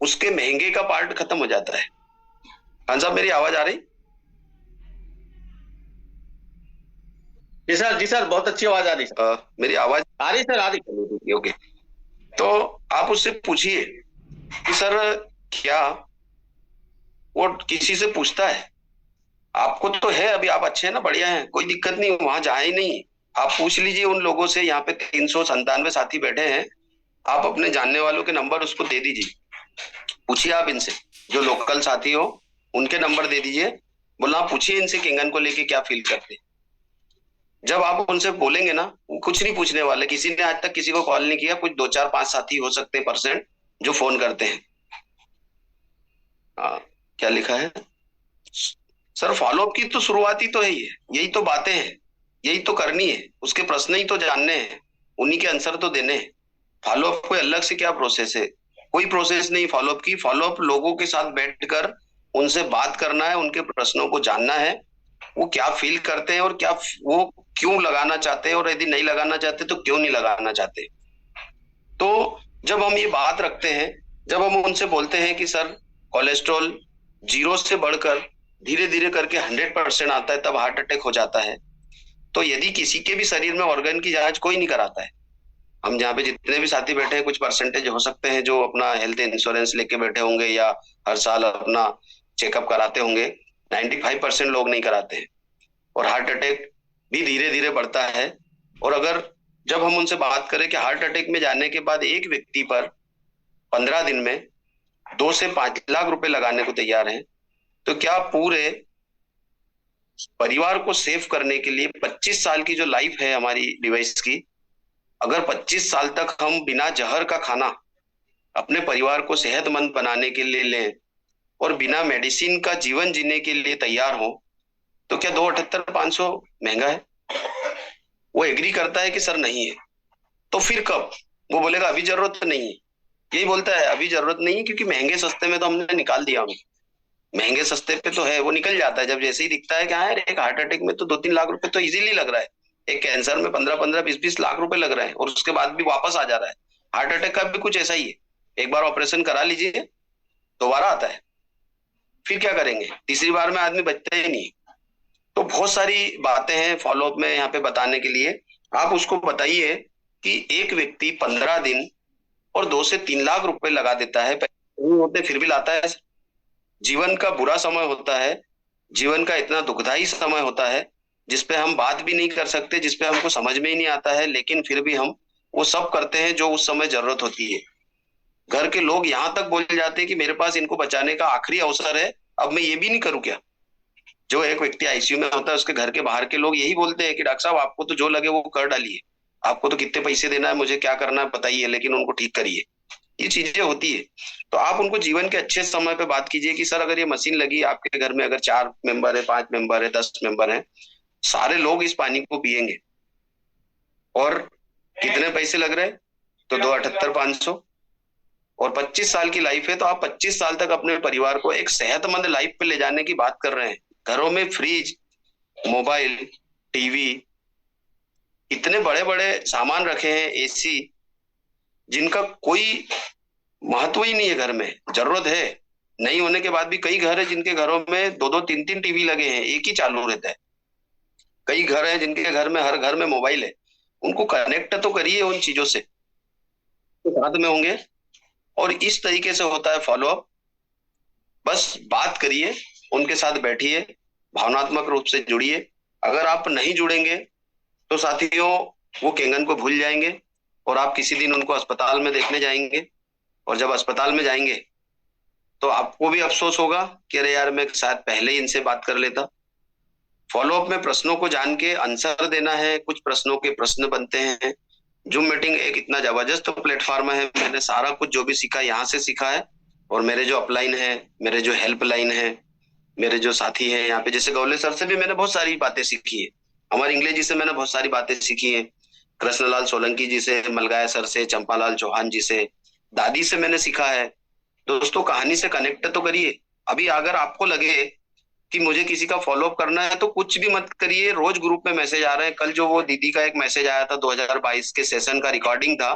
उसके महंगे का पार्ट खत्म हो जाता है। खान साहब मेरी आवाज आ रही? जी सर, जी सर, बहुत अच्छी आवाज आ रही सर। मेरी आवाज आ रही सर, आ रही। ओके। तो आप उससे पूछिए कि सर क्या वो किसी से पूछता है, आपको तो है अभी, आप अच्छे हैं ना, बढ़िया हैं, कोई दिक्कत नहीं, वहां जाए ही नहीं। आप पूछ लीजिए उन लोगों से, यहाँ पे 397 साथी बैठे हैं, आप अपने जानने वालों के नंबर उसको दे दीजिए, पूछिए आप इनसे, जो लोकल साथी हो उनके नंबर दे दीजिए, बोला पूछिए इनसे किंगन को लेके क्या फील करते। जब आप उनसे बोलेंगे ना, वो कुछ नहीं पूछने वाले, किसी ने आज तक किसी को कॉल नहीं किया, कुछ 2 4 5 साथी हो सकते हैं % जो फोन करते हैं। क्या लिखा है सर, फॉलोअप की तो शुरुआत ही तो है, यही तो बातें हैं, यही तो करनी है, उसके प्रश्न ही तो जानने हैं, उन्हीं के आंसर तो देने हैं। फॉलोअप कोई अलग से क्या प्रोसेस है, कोई प्रोसेस नहीं फॉलोअप की। फॉलोअप लोगों के साथ बैठकर उनसे बात करना है, उनके प्रश्नों को जानना है, वो क्या फील करते हैं और क्या वो क्यों लगाना चाहते हैं, और यदि नहीं लगाना चाहते तो क्यों नहीं लगाना चाहते। तो जब हम ये बात रखते हैं, जब हम उनसे बोलते हैं कि सर कोलेस्ट्रॉल 0 से बढ़कर धीरे धीरे करके 100% आता है, तब हार्ट अटैक हो जाता है। तो यदि किसी के भी शरीर में ऑर्गन की जांच कोई नहीं कराता है, हम जहाँ पे जितने भी साथी बैठे हैं, कुछ % हो सकते हैं जो अपना हेल्थ इंश्योरेंस लेके बैठे होंगे या हर साल अपना चेकअप कराते होंगे, 95% लोग नहीं कराते हैं, और हार्ट अटैक भी धीरे धीरे बढ़ता है। और अगर जब हम उनसे बात करें कि हार्ट अटैक में जाने के बाद एक व्यक्ति पर 15 दिन में 2 से 5 लाख रुपए लगाने को तैयार हैं, तो क्या पूरे परिवार को सेव करने के लिए 25 साल की जो लाइफ है हमारी डिवाइस की, अगर 25 साल तक हम बिना जहर का खाना अपने परिवार को सेहतमंद बनाने के लिए लें और बिना मेडिसिन का जीवन जीने के लिए तैयार हो, तो क्या 278,500 महंगा है? वो एग्री करता है कि सर नहीं है। तो फिर कब वो बोलेगा अभी जरूरत नहीं है, यही बोलता है अभी जरूरत नहीं है, क्योंकि महंगे सस्ते में तो हमने निकाल दिया, हमें महंगे सस्ते पे तो है, वो निकल जाता है। जब जैसे ही दिखता है कि हाँ एक हार्ट अटैक में तो 2-3 लाख रुपए तो इजीली लग रहा है, एक कैंसर में 15-15, 20-20 लाख रुपए लग रहे हैं, और उसके बाद भी वापस आ जा रहा है। हार्ट अटैक का भी कुछ ऐसा ही है, एक बार ऑपरेशन करा लीजिए, दोबारा आता है, फिर क्या करेंगे, तीसरी बार में आदमी बचता ही नहीं। तो बहुत सारी बातें हैं फॉलोअप में यहाँ पे बताने के लिए। आप उसको बताइए कि एक व्यक्ति 15 दिन और 2 से 3 लाख रुपए लगा देता है, पैसे नहीं होते फिर भी लाता है। जीवन का बुरा समय होता है, जीवन का इतना दुखदाई समय होता है जिसपे हम बात भी नहीं कर सकते, जिसपे हमको समझ में ही नहीं आता है, लेकिन फिर भी हम वो सब करते हैं जो उस समय जरूरत होती है। घर के लोग यहाँ तक बोल जाते हैं कि मेरे पास इनको बचाने का आखिरी अवसर है, अब मैं ये भी नहीं करूं क्या। जो एक व्यक्ति आईसीयू में होता है, उसके घर के बाहर के लोग यही बोलते हैं कि डॉक्टर साहब आपको तो जो लगे वो कर डालिए, आपको तो कितने पैसे देना है, मुझे क्या करना है बताइए, लेकिन उनको ठीक करिए। ये चीजें होती है। तो आप उनको जीवन के अच्छे समय पे बात कीजिए कि सर अगर ये मशीन लगी आपके घर में, अगर 4 मेंबर है, 5 मेंबर है, 10 मेंबर है, सारे लोग इस पानी को पिएंगे, और कितने पैसे लग रहे हैं, तो 278,500, और 25 साल की लाइफ है, तो आप 25 साल तक अपने परिवार को एक सेहतमंद लाइफ पे ले जाने की बात कर रहे हैं। घरों में फ्रिज, मोबाइल, टीवी, इतने बड़े बड़े सामान रखे हैं, एसी, जिनका कोई महत्व ही नहीं है। घर में जरूरत है नहीं होने के बाद भी कई घर है जिनके घरों में 2-2, 3-3 टीवी लगे हैं, एक ही चालू रहता है। कई घर है जिनके घर में हर घर में मोबाइल है। उनको कनेक्ट तो करिए उन चीजों से, तो साथ में होंगे। और इस तरीके से होता है फॉलोअप। बस बात करिए, उनके साथ बैठिए, भावनात्मक रूप से जुड़िए। अगर आप नहीं जुड़ेंगे तो साथियों वो केंगन को भूल जाएंगे और आप किसी दिन उनको अस्पताल में देखने जाएंगे, और जब अस्पताल में जाएंगे तो आपको भी अफसोस होगा कि अरे यार मैं शायद पहले ही इनसे बात कर लेता। फॉलोअप में प्रश्नों को जान के आंसर देना है, कुछ प्रश्नों के प्रश्न बनते हैं। जूम मीटिंग एक इतना जबरदस्त प्लेटफॉर्म है, मैंने सारा कुछ जो भी सीखा यहाँ से सीखा है। और मेरे जो अपलाइन है, मेरे जो हेल्पलाइन है, मेरे जो साथी हैं यहाँ पे, जैसे गौले सर से भी मैंने बहुत सारी बातें सीखी है, हमारी इंग्लिश जी से मैंने बहुत सारी बातें सीखी है, कृष्णलाल सोलंकी जी से, मलगाया सर से, चंपालाल चौहान जी से, दादी से मैंने सीखा है। दोस्तों कहानी से कनेक्ट तो करिए। अभी अगर आपको लगे कि मुझे किसी का फॉलोअप करना है तो कुछ भी मत करिए, रोज ग्रुप में मैसेज आ रहे हैं। कल जो वो दीदी का एक मैसेज आया था 2022 के सेशन का रिकॉर्डिंग था,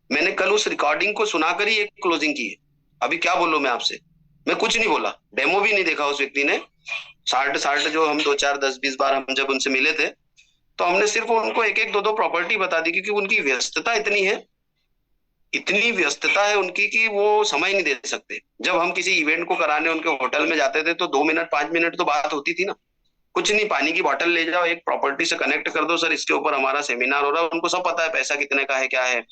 मैंने कल उस रिकॉर्डिंग को सुनाकर ही एक क्लोजिंग की है। अभी क्या बोलूं मैं आपसे, मैं कुछ नहीं बोला, डेमो भी नहीं देखा उस व्यक्ति ने। 60 जो हम 2, 4, 10, 20 बार हम जब उनसे मिले थे तो हमने सिर्फ उनको 1, 2 प्रॉपर्टी बता दी, क्योंकि उनकी व्यस्तता इतनी है, इतनी व्यस्तता है उनकी कि वो समय नहीं दे सकते। जब हम किसी इवेंट को कराने उनके होटल में जाते थे तो 2 मिनट 5 मिनट तो बात होती थी ना। कुछ नहीं, पानी की बोतल ले जाओ, एक प्रॉपर्टी से कनेक्ट कर दो, सर इसके ऊपर हमारा सेमिनार हो रहा है। उनको सब पता है पैसा कितने का है, क्या है,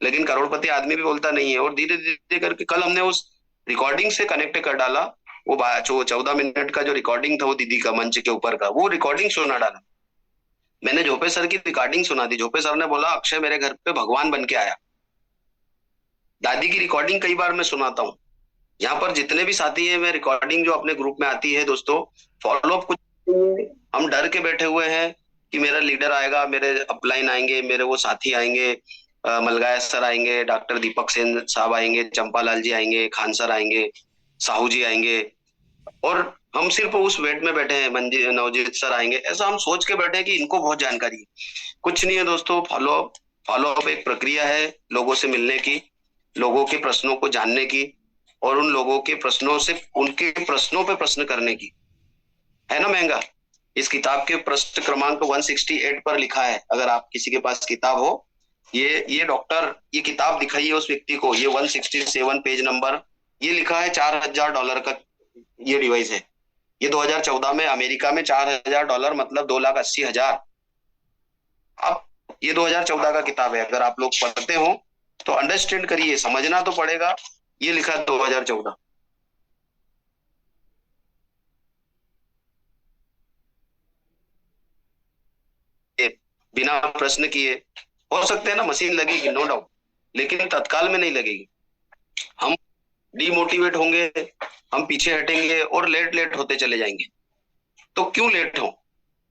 लेकिन करोड़पति आदमी भी बोलता नहीं है। और धीरे धीरे करके कल हमने उस रिकॉर्डिंग से कनेक्ट कर डाला। वो 14 मिनट का जो रिकॉर्डिंग था वो दीदी का मंच के ऊपर का, वो रिकॉर्डिंग सुना डाला। मैंने झोपे सर की रिकॉर्डिंग सुना दी। झोपे सर ने बोला अक्षय मेरे घर पे भगवान बन के आया। दादी की रिकॉर्डिंग कई बार मैं सुनाता हूँ। यहाँ पर जितने भी साथी हैं, मैं रिकॉर्डिंग जो अपने ग्रुप में आती है दोस्तों, फॉलोअप कुछ हम डर के बैठे हुए हैं कि मेरा लीडर आएगा, मेरे अपलाइन आएंगे, मेरे वो साथी आएंगे, मलगाया सर आएंगे, डॉक्टर दीपक सेन साहब आएंगे, चंपालाल जी आएंगे, खान सर आएंगे, साहू जी आएंगे, और हम सिर्फ उस वेट में बैठे हैं, नवजीत सर आएंगे। ऐसा हम सोच के बैठे हैं कि इनको बहुत जानकारी है। कुछ नहीं है दोस्तों। फॉलोअप एक प्रक्रिया है लोगों से मिलने की, लोगों के प्रश्नों को जानने की, और उन लोगों के प्रश्नों से उनके प्रश्नों पे प्रश्न करने की, है ना महंगा। इस किताब के प्रश्न क्रमांक 168 पर लिखा है, अगर आप किसी के पास किताब हो, ये डॉक्टर ये किताब दिखाइए उस व्यक्ति को, ये 167 पेज नंबर, ये लिखा है $4000 का ये डिवाइस है। ये 2014 में अमेरिका में $4000 मतलब 2,80,000। अब ये 2014 का किताब है, अगर आप लोग पढ़ते हो तो अंडरस्टैंड करिए, समझना तो पड़ेगा। ये लिखा 2014। बिना प्रश्न किए हो सकते हैं ना, मशीन लगेगी नो डाउट, लेकिन तत्काल में नहीं लगेगी। हम डिमोटिवेट होंगे, हम पीछे हटेंगे और लेट होते चले जाएंगे। तो क्यों लेट हो,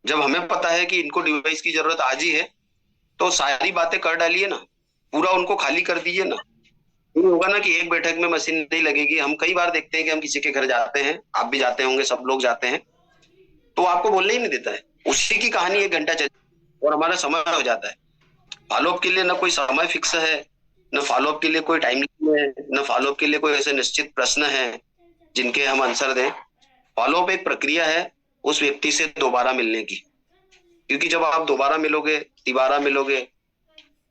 जब हमें पता है कि इनको डिवाइस की जरूरत आज ही है, तो सारी बातें कर डालिए ना, पूरा उनको खाली कर दीजिए ना। ये होगा ना कि एक बैठक में मशीन नहीं लगेगी। हम कई बार देखते हैं कि हम किसी के घर जाते हैं, आप भी जाते होंगे, सब लोग जाते हैं, तो आपको बोलने ही नहीं देता है। उसी की कहानी 1 घंटा चल और हमारा समय हो जाता है। फॉलोअप के लिए ना कोई समय फिक्स है, न फॉलोअप के लिए कोई टाइम है, न फॉलोअप के लिए कोई ऐसे निश्चित प्रश्न है जिनके हम आंसर दें। फॉलोअप एक प्रक्रिया है उस व्यक्ति से दोबारा मिलने की, क्योंकि जब आप दोबारा मिलोगे, तिबारा मिलोगे,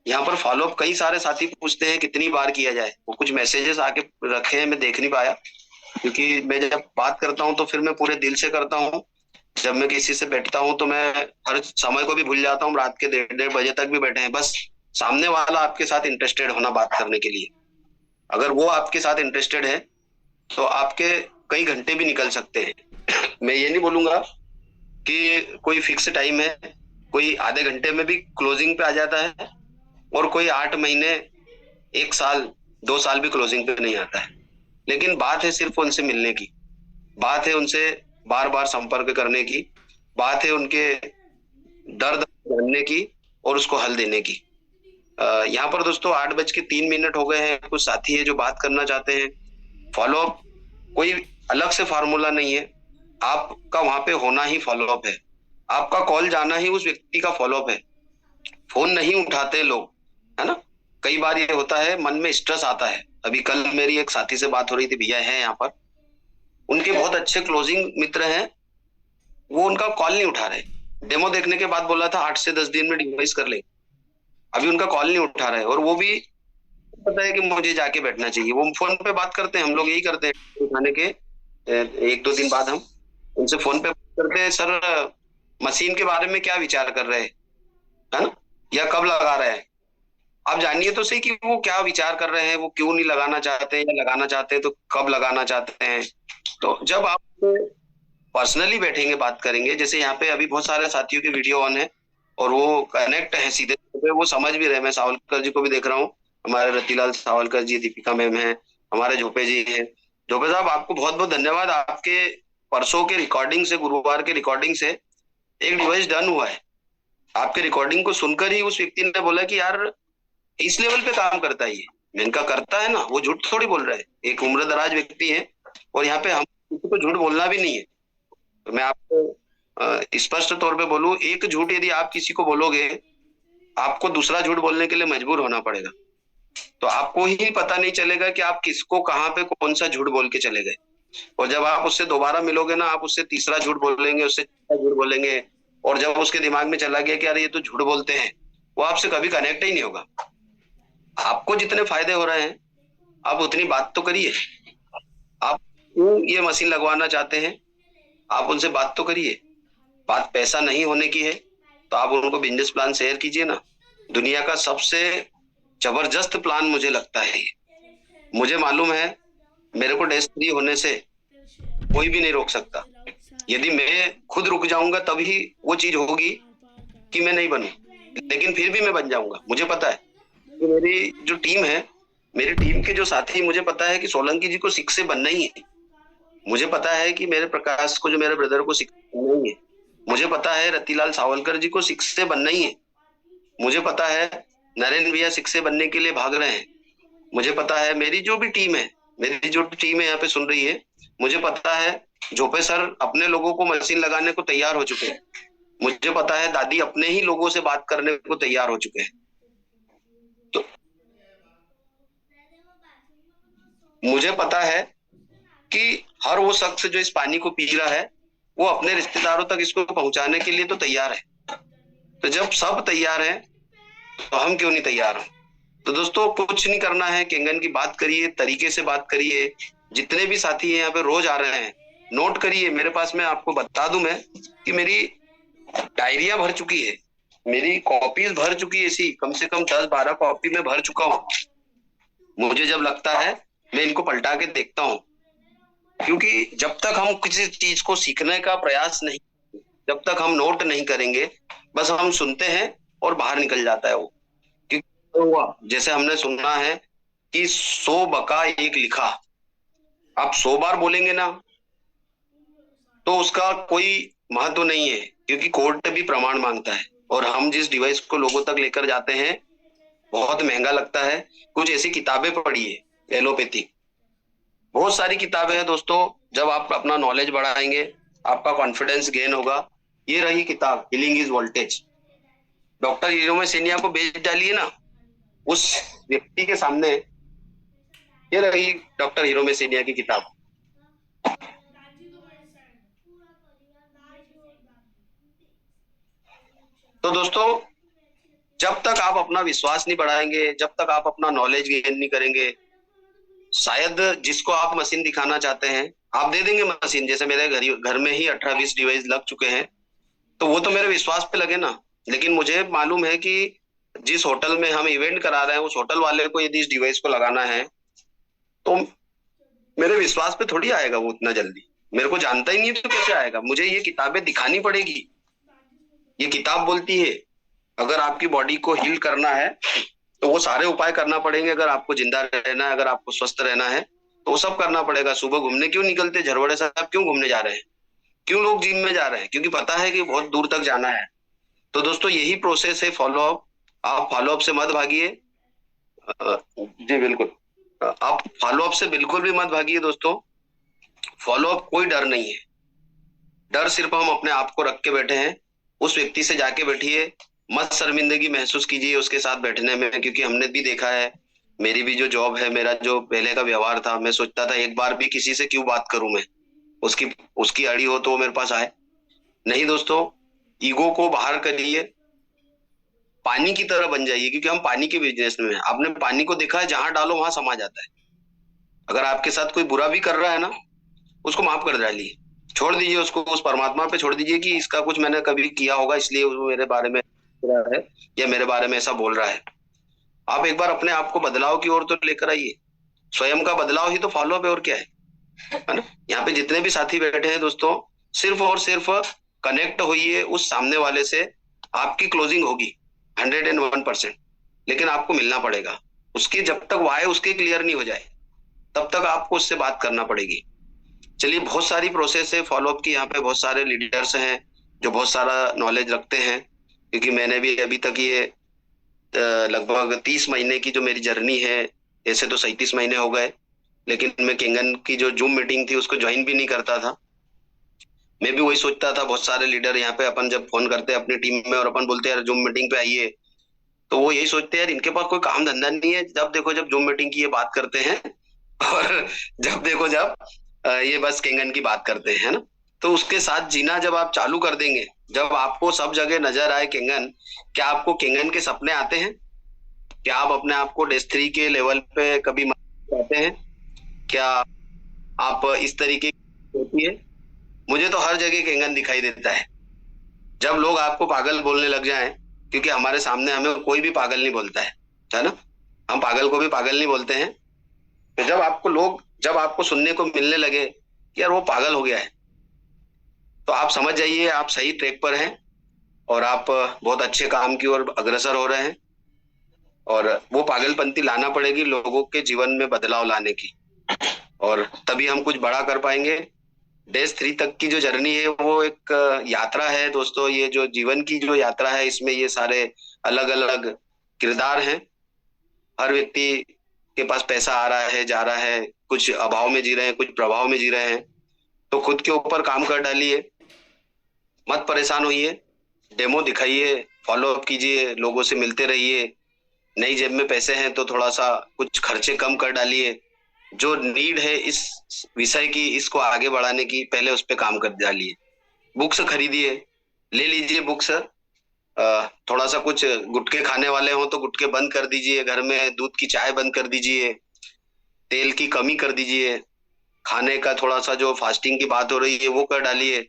यहाँ पर फॉलोअप कई सारे साथी पूछते हैं कितनी बार किया जाए। वो कुछ मैसेजेस आके रखे हैं, मैं देख नहीं पाया, क्योंकि मैं जब बात करता हूँ तो फिर मैं पूरे दिल से करता हूँ। जब मैं किसी से बैठता हूँ तो मैं हर समय को भी भूल जाता हूँ। रात के 1:30 बजे तक भी बैठे हैं, बस सामने वाला आपके साथ इंटरेस्टेड होना बात करने के लिए। अगर वो आपके साथ इंटरेस्टेड है तो आपके कई घंटे भी निकल सकते हैं। मैं ये नहीं बोलूंगा कि कोई फिक्स टाइम है, कोई आधे घंटे में भी क्लोजिंग पे आ जाता है, और कोई 8 महीने, 1 साल, 2 साल भी क्लोजिंग पे नहीं आता है। लेकिन बात है सिर्फ उनसे मिलने की, बात है उनसे बार बार संपर्क करने की, बात है उनके दर्द जानने की और उसको हल देने की। यहाँ पर दोस्तों 8:03 हो गए हैं। कुछ साथी है जो बात करना चाहते हैं। फॉलोअप कोई अलग से फार्मूला नहीं है, आपका वहां पे होना ही फॉलोअप है, आपका कॉल जाना ही उस व्यक्ति का फॉलोअप है। फोन नहीं उठाते लोग, है ना। कई बार ये होता है, मन में स्ट्रेस आता है। अभी कल मेरी एक साथी से बात हो रही थी, भैया है यहाँ पर, उनके बहुत अच्छे क्लोजिंग मित्र हैं, वो उनका कॉल नहीं उठा रहे। डेमो देखने के बाद बोला था 8 से 10 दिन में डिवाइस कर ले, अभी उनका कॉल नहीं उठा रहे। और वो भी पता है कि मुझे जाके बैठना चाहिए। वो फोन पे बात करते हैं, हम लोग यही करते हैं, उठाने के 1-2 दिन बाद हम उनसे फोन पे बात करते हैं, सर मशीन के बारे में क्या विचार कर रहे हैं, है ना, या कब लगा रहे हैं। आप जानिए तो सही कि वो क्या विचार कर रहे हैं, वो क्यों नहीं लगाना चाहते हैं, या लगाना चाहते हैं तो कब लगाना चाहते हैं। तो जब आप पर्सनली बैठेंगे, बात करेंगे, जैसे यहाँ पे अभी बहुत सारे साथियों की वीडियो ऑन है और वो कनेक्ट है सीधे, वो समझ भी रहे। मैं सावलकर जी को भी देख रहा हूँ, हमारे रतिलाल सावलकर जी, दीपिका मैम है, हमारे झोपे जी हैं। झोपे साहब, आपको बहुत बहुत धन्यवाद। आपके परसों के रिकॉर्डिंग से, गुरुवार के रिकॉर्डिंग से एक डिवाइस डन हुआ है। आपके रिकॉर्डिंग को सुनकर ही उस व्यक्ति ने बोला कि यार इस लेवल पे काम करता है ये। मैंने कहा करता है ना, वो झूठ थोड़ी बोल रहा है, एक उम्र दराज व्यक्ति है, और यहाँ पे हम किसी को झूठ बोलना भी नहीं है। तो मैं आपको स्पष्ट तौर पे बोलूं, एक झूठ यदि आप किसी को बोलोगे, आपको दूसरा झूठ बोलने के लिए मजबूर होना पड़ेगा। तो आपको ही पता नहीं चलेगा कि आप किसको कहाँ पे कौन सा झूठ बोल के चले गए। और जब आप उससे दोबारा मिलोगे ना, आप उससे तीसरा झूठ बोलेंगे, उससे चौथा झूठ बोलेंगे, और जब उसके दिमाग में चला गया कि यार ये तो झूठ बोलते हैं, वो आपसे कभी कनेक्ट ही नहीं होगा। आपको जितने फायदे हो रहे हैं, आप उतनी बात तो करिए। आप क्यों ये मशीन लगवाना चाहते हैं, आप उनसे बात तो करिए। बात पैसा नहीं होने की है तो आप उनको बिजनेस प्लान शेयर कीजिए ना। दुनिया का सबसे जबरदस्त प्लान मुझे लगता है ये। मुझे मालूम है, मेरे को डेस्क फ्री होने से कोई भी नहीं रोक सकता। यदि मैं खुद रुक जाऊंगा तभी वो चीज होगी कि मैं नहीं बनूं, लेकिन फिर भी मैं बन जाऊंगा। मुझे पता है कि मेरी जो टीम है, मेरी टीम के जो साथी, मुझे पता है कि सोलंकी जी को सिख से बनना ही है। मुझे पता है कि मेरे प्रकाश को, जो मेरे ब्रदर को, सिख से बनना ही है। मुझे पता है रतिलाल सावलकर जी को सिख से बनना ही है। मुझे पता है नरेंद्र भैया सिख से बनने के लिए भाग रहे हैं। मुझे पता है मेरी जो भी टीम है, मेरी जो टीम है यहाँ पे सुन रही है, मुझे पता है झोपे सर अपने लोगों को मशीन लगाने को तैयार हो चुके हैं। मुझे पता है दादी अपने ही लोगों से बात करने को तैयार हो चुके हैं। तो मुझे पता है कि हर वो शख्स जो इस पानी को पी रहा है, वो अपने रिश्तेदारों तक इसको पहुंचाने के लिए तो तैयार है। तो जब सब तैयार हैं, तो हम क्यों नहीं तैयार हो। तो दोस्तों, कुछ नहीं करना है, केंगन की बात करिए, तरीके से बात करिए। जितने भी साथी यहाँ पे रोज आ रहे हैं, नोट करिए। मेरे पास, मैं आपको बता दूं मैं कि मेरी डायरिया भर चुकी है, मेरी कॉपीज भर चुकी है, ऐसी कम से कम 10-12 कॉपी में भर चुका हूँ। मुझे जब लगता है मैं इनको पलटा के देखता हूँ, क्योंकि जब तक हम किसी चीज को सीखने का प्रयास नहीं, जब तक हम नोट नहीं करेंगे, बस हम सुनते हैं और बाहर निकल जाता है वो। क्योंकि जैसे हमने सुना है कि 100 बका 1 लिखा, आप 100 बार बोलेंगे ना तो उसका कोई महत्व नहीं है, क्योंकि कोर्ट भी प्रमाण मांगता है। और हम जिस डिवाइस को लोगों तक लेकर जाते हैं, बहुत महंगा लगता है। कुछ ऐसी किताबें पढ़िए, एलोपैथी, बहुत सारी किताबें हैं दोस्तों। जब आप अपना नॉलेज बढ़ाएंगे, आपका कॉन्फिडेंस गेन होगा। ये रही किताब हीलिंग इज वोल्टेज, डॉक्टर हिरोमे सेनिया को बेच डालिए ना उस व्यक्ति के सामने। ये रही डॉक्टर हिरोमे सेनिया की किताब। तो दोस्तों, जब तक आप अपना विश्वास नहीं बढ़ाएंगे, जब तक आप अपना नॉलेज गेन नहीं करेंगे, शायद जिसको आप मशीन दिखाना चाहते हैं, आप दे देंगे मशीन। जैसे मेरे घर में ही 18-20 डिवाइस लग चुके हैं, तो वो तो मेरे विश्वास पे लगे ना। लेकिन मुझे मालूम है कि जिस होटल में हम इवेंट करा रहे हैं, उस होटल वाले को यदि इस डिवाइस को लगाना है, तो मेरे विश्वास पे थोड़ी आएगा वो उतना जल्दी। मेरे को जानता ही नहीं तो कैसे आएगा। मुझे ये किताबें दिखानी पड़ेगी। ये किताब बोलती है अगर आपकी बॉडी को हील करना है तो वो सारे उपाय करना पड़ेंगे। अगर आपको जिंदा रहना है, अगर आपको स्वस्थ रहना है, तो वो सब करना पड़ेगा। सुबह घूमने क्यों निकलते झरवड़े साहब, क्यों घूमने जा रहे हैं, क्यों लोग जिम में जा रहे हैं? क्योंकि पता है कि बहुत दूर तक जाना है। तो दोस्तों, यही प्रोसेस है फॉलोअप। आप फॉलोअप से मत भागिए। जी बिल्कुल, आप फॉलोअप से बिल्कुल भी मत भागिए दोस्तों। फॉलोअप कोई डर नहीं है। डर सिर्फ हम अपने आप को रख के बैठे हैं। उस व्यक्ति से जाके बैठिए, मत शर्मिंदगी महसूस कीजिए उसके साथ बैठने में, क्योंकि हमने भी देखा है। मेरी भी जो जॉब है, मेरा जो पहले का व्यवहार था, मैं सोचता था एक बार भी किसी से क्यों बात करूं मैं, उसकी उसकी अड़ी हो तो वो मेरे पास आए। नहीं दोस्तों, ईगो को बाहर करिए, पानी की तरह बन जाइए, क्योंकि हम पानी के बिजनेस में हैं। आपने पानी को देखा है, जहां डालो वहां समा जाता है। अगर आपके साथ कोई बुरा भी कर रहा है ना, उसको माफ कर डालिए, छोड़ दीजिए उसको, उस परमात्मा पे छोड़ दीजिए कि इसका कुछ मैंने कभी किया होगा इसलिए वो मेरे बारे में बोल रहा है या मेरे बारे में ऐसा बोल रहा है। आप एक बार अपने आप को बदलाव की ओर तो लेकर आइए। स्वयं का बदलाव ही तो फॉलोअप है, और क्या है ना। यहाँ पे जितने भी साथी बैठे हैं दोस्तों, सिर्फ और सिर्फ कनेक्ट होइए उस सामने वाले से। आपकी क्लोजिंग होगी 101%, लेकिन आपको मिलना पड़ेगा। उसकी जब तक वाय उसके क्लियर नहीं हो जाए, तब तक आपको उससे बात करना पड़ेगी। चलिए, बहुत सारी प्रोसेस है फॉलोअप की। यहाँ पे बहुत सारे लीडर्स हैं जो बहुत सारा नॉलेज रखते हैं, क्योंकि मैंने भी अभी तक ये लगभग 30 महीने की जो मेरी जर्नी है, ऐसे तो 37 महीने हो गए, लेकिन मैं केंगन की जो जूम मीटिंग थी उसको ज्वाइन भी नहीं करता था। मैं भी वही सोचता था, बहुत सारे लीडर यहाँ पे अपन जब फोन करते हैं अपनी टीम में और अपन बोलते हैं यार जूम मीटिंग पे आइए, तो वो यही सोचते हैं यार इनके पास कोई काम धंधा नहीं है, जब देखो जब जूम मीटिंग की ये बात करते हैं और जब देखो जब ये बस केंगन की बात करते हैं ना। तो उसके साथ जीना जब आप चालू कर देंगे, जब आपको सब जगह नजर आए केंगन, क्या आपको केंगन के सपने आते हैं? क्या आप अपने आप को डेस्ट्री के लेवल पे कभी चाहते हैं? क्या आप इस तरीके की होती है? मुझे तो हर जगह केंगन दिखाई देता है। जब लोग आपको पागल बोलने लग जाएं, क्योंकि हमारे सामने हमें कोई भी पागल नहीं बोलता है ना, हम पागल को भी पागल नहीं बोलते हैं। तो जब आपको सुनने को मिलने लगे कि यार वो पागल हो गया है, तो आप समझ जाइए आप सही ट्रैक पर हैं और आप बहुत अच्छे काम की ओर अग्रसर हो रहे हैं। और वो पागलपंती लाना पड़ेगी लोगों के जीवन में बदलाव लाने की, और तभी हम कुछ बड़ा कर पाएंगे। डेज 3 तक की जो जर्नी है वो एक यात्रा है दोस्तों। ये जो जीवन की जो यात्रा है, इसमें ये सारे अलग अलग किरदार हैं। हर व्यक्ति के पास पैसा आ रहा है, जा रहा है, कुछ अभाव में जी रहे हैं, कुछ प्रभाव में जी रहे हैं। तो खुद के ऊपर काम कर डालिए, मत परेशान होइए, डेमो दिखाइए, फॉलोअप कीजिए, लोगों से मिलते रहिए। नई जेब में पैसे हैं तो थोड़ा सा कुछ खर्चे कम कर डालिए। जो नीड है इस विषय की, इसको आगे बढ़ाने की, पहले उस पर काम कर डालिए। बुक्स खरीदिए, ले लीजिए बुक्स। थोड़ा सा कुछ गुटखे खाने वाले हो तो गुटखे बंद कर दीजिए, घर में दूध की चाय बंद कर दीजिए, तेल की कमी कर दीजिए, खाने का थोड़ा सा जो फास्टिंग की बात हो रही है वो कर डालिए,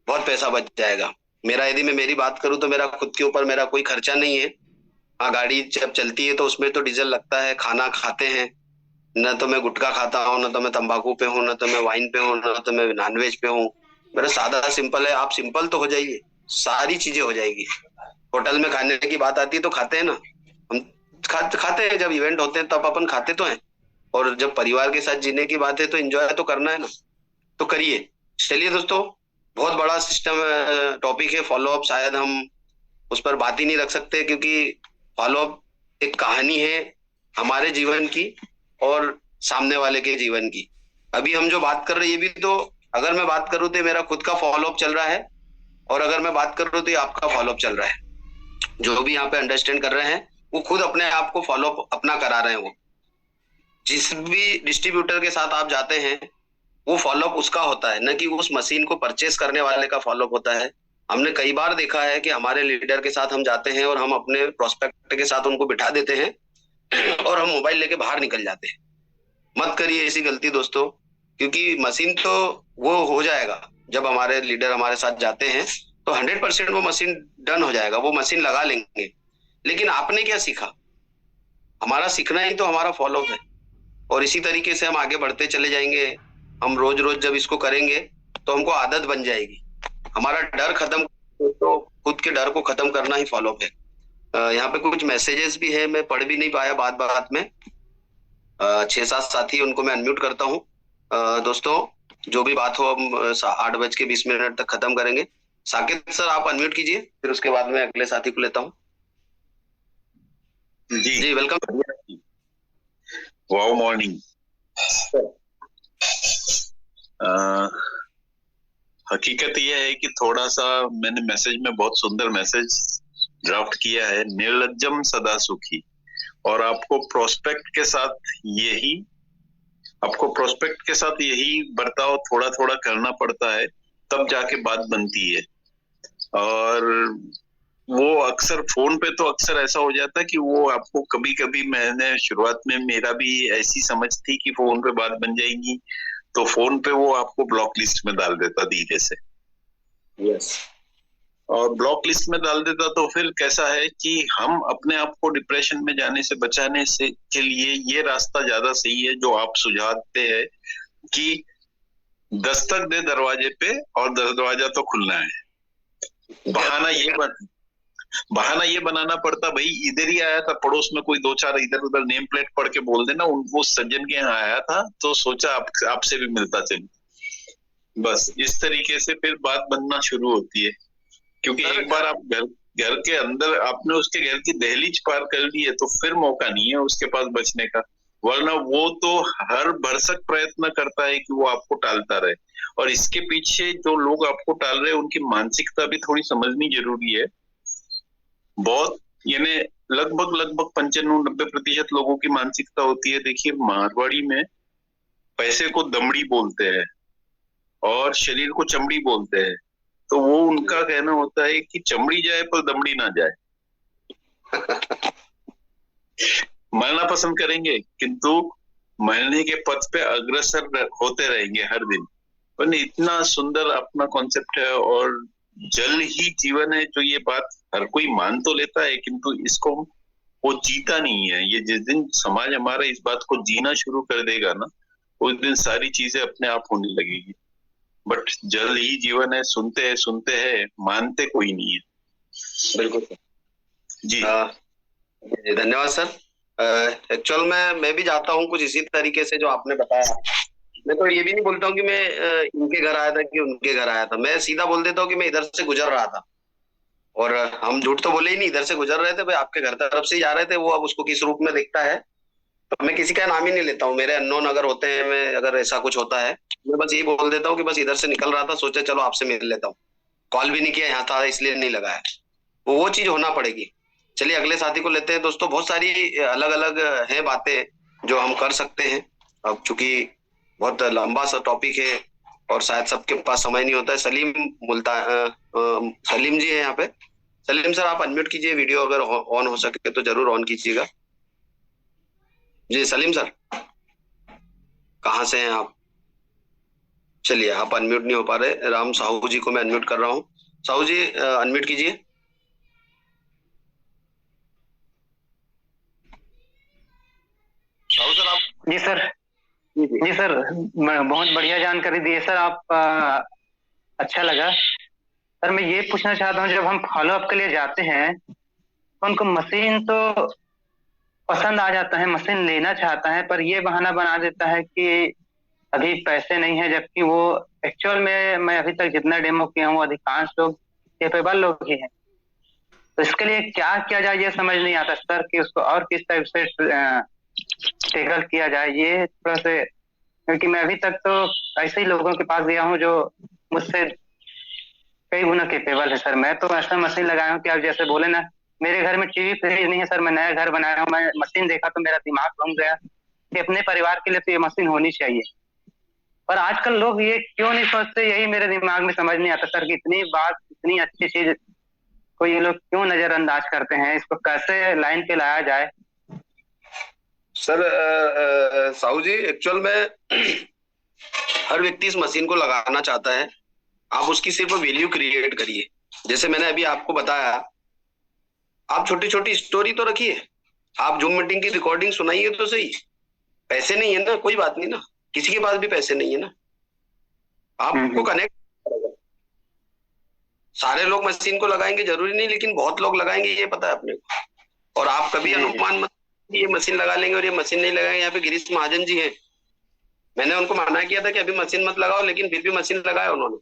बहुत पैसा बच जाएगा। यदि मैं मेरी बात करूं तो मेरा खुद के ऊपर मेरा कोई खर्चा नहीं है। हाँ, गाड़ी जब चलती है तो उसमें तो डीजल लगता है, खाना खाते हैं, न तो मैं गुटखा खाता हूँ, न तो मैं तंबाकू पे हूँ, न तो मैं वाइन पे हूँ, न तो मैं नॉनवेज पे हूँ। मेरा सादा सिंपल है। आप सिंपल तो हो जाइए, सारी चीजें हो जाएगी। होटल में खाने की बात आती है तो खाते हैं ना हम, खाते हैं, जब इवेंट होते हैं तब अपन खाते तो हैं, और जब परिवार के साथ जीने की बात है तो एंजॉय तो करना है ना, तो करिए। चलिए दोस्तों, बहुत बड़ा सिस्टम टॉपिक है फॉलोअप, शायद हम उस पर बात ही नहीं रख सकते, क्योंकि फॉलोअप एक कहानी है हमारे जीवन की और सामने वाले के जीवन की। अभी हम जो बात कर रहे हैं ये भी तो, अगर मैं बात करूं तो मेरा खुद का फॉलोअप चल रहा है, और अगर मैं बात कर रहा हूं तो ये आपका फॉलोअप चल रहा है। जो भी यहाँ पे अंडरस्टैंड कर रहे हैं वो खुद अपने आप को फॉलोअप अपना करा रहे हैं। वो जिस भी डिस्ट्रीब्यूटर के साथ आप जाते हैं वो फॉलोअप उसका होता है, न कि उस मशीन को परचेस करने वाले का फॉलोअप होता है। हमने कई बार देखा है कि हमारे लीडर के साथ हम जाते हैं और हम अपने प्रोस्पेक्ट के साथ उनको बिठा देते हैं और हम मोबाइल लेके बाहर निकल जाते हैं। मत करिए ऐसी गलती दोस्तों, क्योंकि मशीन तो वो हो जाएगा जब हमारे लीडर हमारे साथ जाते हैं तो 100% वो मशीन डन हो जाएगा, वो मशीन लगा लेंगे। लेकिन आपने क्या सीखा? हमारा सीखना ही तो हमारा फॉलोअप है, और इसी तरीके से हम आगे बढ़ते चले जाएंगे। हम रोज रोज जब इसको करेंगे तो हमको आदत बन जाएगी। हमारा डर खत्म, तो खुद के डर को खत्म करना ही फॉलोअप है। यहाँ पे कुछ मैसेजेस भी है, मैं पढ़ भी नहीं पाया बात बात में। 6-7 साथी, उनको मैं अनम्यूट करता हूँ। दोस्तों, जो भी बात हो हम 8:20 तक खत्म करेंगे। साकेत सर, आप अनम्यूट कीजिए, फिर उसके बाद में अगले साथी को लेता हूँ। जी जी वेलकम। Wow morning. हकीकत यह है कि थोड़ा सा मैंने मैसेज में बहुत सुंदर मैसेज ड्राफ्ट किया है, निर्लज्जम सदा सुखी, और आपको प्रोस्पेक्ट के साथ यही बर्ताव थोड़ा थोड़ा करना पड़ता है, तब जाके बात बनती है। और वो अक्सर फोन पे तो अक्सर ऐसा हो जाता है कि वो आपको कभी कभी, मैंने शुरुआत में मेरा भी ऐसी समझ थी कि फोन पे बात बन जाएगी, तो फोन पे वो आपको ब्लॉक लिस्ट में डाल देता धीरे से। यस। और ब्लॉक लिस्ट में डाल देता तो फिर कैसा है कि हम अपने आप को डिप्रेशन में जाने से बचाने से के लिए ये रास्ता ज्यादा सही है जो आप सुझाते हैं कि दस्तक दे दरवाजे पे और दरवाजा तो खुलना है। बहाना ये बनाना पड़ता, भाई इधर ही आया था, पड़ोस में कोई दो चार इधर उधर नेम प्लेट पढ़ के बोल देना उनको सज्जन के यहाँ आया था तो सोचा आपसे भी मिलता चले। बस इस तरीके से फिर बात बनना शुरू होती है, क्योंकि एक बार आप घर के अंदर आपने उसके घर की दहलीज पार कर ली है तो फिर मौका नहीं है उसके पास बचने का, वरना वो तो हर भरसक प्रयत्न करता है कि वो आपको टालता रहे। और इसके पीछे जो लोग आपको टाल रहे हैं उनकी मानसिकता भी थोड़ी समझनी जरूरी है। बहुत यानी लगभग 95-90% लोगों की मानसिकता होती है। देखिए, मारवाड़ी में पैसे को दमड़ी बोलते हैं और शरीर को चमड़ी बोलते हैं, तो वो उनका कहना होता है कि चमड़ी जाए पर दमड़ी ना जाए। मरना पसंद करेंगे किंतु मरने के पथ पे अग्रसर होते रहेंगे हर दिन। पर इतना सुंदर अपना कॉन्सेप्ट है, और जल ही जीवन है, जो ये बात हर कोई मान तो लेता है किंतु इसको वो जीता नहीं है। ये जिस दिन समाज हमारा इस बात को जीना शुरू कर देगा ना, उस दिन सारी चीजें अपने आप होने लगेगी। बट जल ही जीवन है, सुनते हैं मानते कोई नहीं है। बिल्कुल जी। धन्यवाद सर। एक्चुअल में मैं भी जाता हूँ कुछ इसी तरीके से जो आपने बताया। मैं तो ये भी नहीं बोलता हूँ कि मैं इनके घर आया था कि उनके घर आया था, मैं सीधा बोल देता हूँ कि मैं इधर से गुजर रहा था। और हम झूठ तो बोले ही नहीं, इधर से गुजर रहे थे भाई, आपके घर तरफ से ही जा रहे थे। वो अब उसको किस रूप में दिखता है तो मैं किसी का नाम ही नहीं लेता हूँ। मेरे अननोन अगर होते हैं, मैं अगर ऐसा कुछ होता है, मैं बस यही बोल देता हूँ कि बस इधर से निकल रहा था, सोचा चलो आपसे मिल लेता हूँ। कॉल भी नहीं किया, यहाँ था इसलिए नहीं लगाया। वो चीज होना पड़ेगी। चलिए अगले साथी को लेते हैं। दोस्तों बहुत सारी अलग अलग है बातें जो हम कर सकते हैं। अब चूंकि बहुत लंबा सा टॉपिक है और शायद सबके पास समय नहीं होता है। सलीम जी है यहाँ पे। सलीम सर आप अनम्यूट कीजिए, वीडियो अगर ऑन हो सके तो जरूर ऑन कीजिएगा। जी सलीम सर, कहाँ से हैं आप? चलिए आप अनम्यूट नहीं हो पा रहे। राम साहू जी को मैं अनम्यूट कर रहा हूँ। साहू जी अनम्यूट कीजिए। साहू सर आप। जी सर। जी सर, बहुत बढ़िया जानकारी दी है सर आप। अच्छा लगा सर। मैं ये पूछना चाहता हूँ, जब हम फॉलो अप के लिए जाते हैं तो उनको मशीन तो पसंद आ जाता है, मशीन लेना चाहता है, पर ये बहाना बना देता है कि अभी पैसे नहीं है, जबकि वो एक्चुअल में मैं अभी तक जितना डेमो किया हूँ अधिकांश लोग कैपेबल लोग ही हैं। तो इसके लिए क्या किया जाए ये समझ नहीं आता सर, कि उसको और किस टाइप से टैकल किया जाए ये थोड़ा से, क्योंकि मैं अभी तक तो ऐसे ही लोगों के पास गया हूँ जो मुझसे कई गुना कैपेबल है सर। मैं तो ऐसा मशीन लगाया हूँ कि आप जैसे बोले ना, मेरे घर में टीवी फ्रिज नहीं है सर, मैं नया घर बनाया हूँ, मैं मशीन देखा तो मेरा दिमाग घूम गया कि अपने परिवार के लिए तो ये मशीन होनी चाहिए। पर आजकल लोग ये क्यों नहीं सोचते, यही मेरे दिमाग में समझ नहीं आता सर, कि इतनी बात, इतनी अच्छी चीज को ये लोग क्यों नजरअंदाज करते हैं। इसको कैसे लाइन पे लाया जाए? सर साहू जी, एक्चुअल में हर व्यक्ति इस मशीन को लगाना चाहता है। आप उसकी सिर्फ वैल्यू क्रिएट करिए। जैसे मैंने अभी आपको बताया, आप छोटी छोटी स्टोरी तो रखिए, आप जूम मीटिंग की रिकॉर्डिंग सुनाइए तो सही। पैसे नहीं है ना, कोई बात नहीं ना, किसी के पास भी पैसे नहीं है ना, आपको कनेक्ट करेगा। सारे लोग मशीन को लगाएंगे जरूरी नहीं, लेकिन बहुत लोग लगाएंगे ये पता है अपने को। और आप कभी अनुमान मत ये मशीन लगा लेंगे और ये मशीन नहीं लगाएंगे। यहाँ पे गिरीश महाजन जी हैं, मैंने उनको मना किया था कि अभी मशीन मत लगाओ, लेकिन फिर भी मशीन लगाया उन्होंने।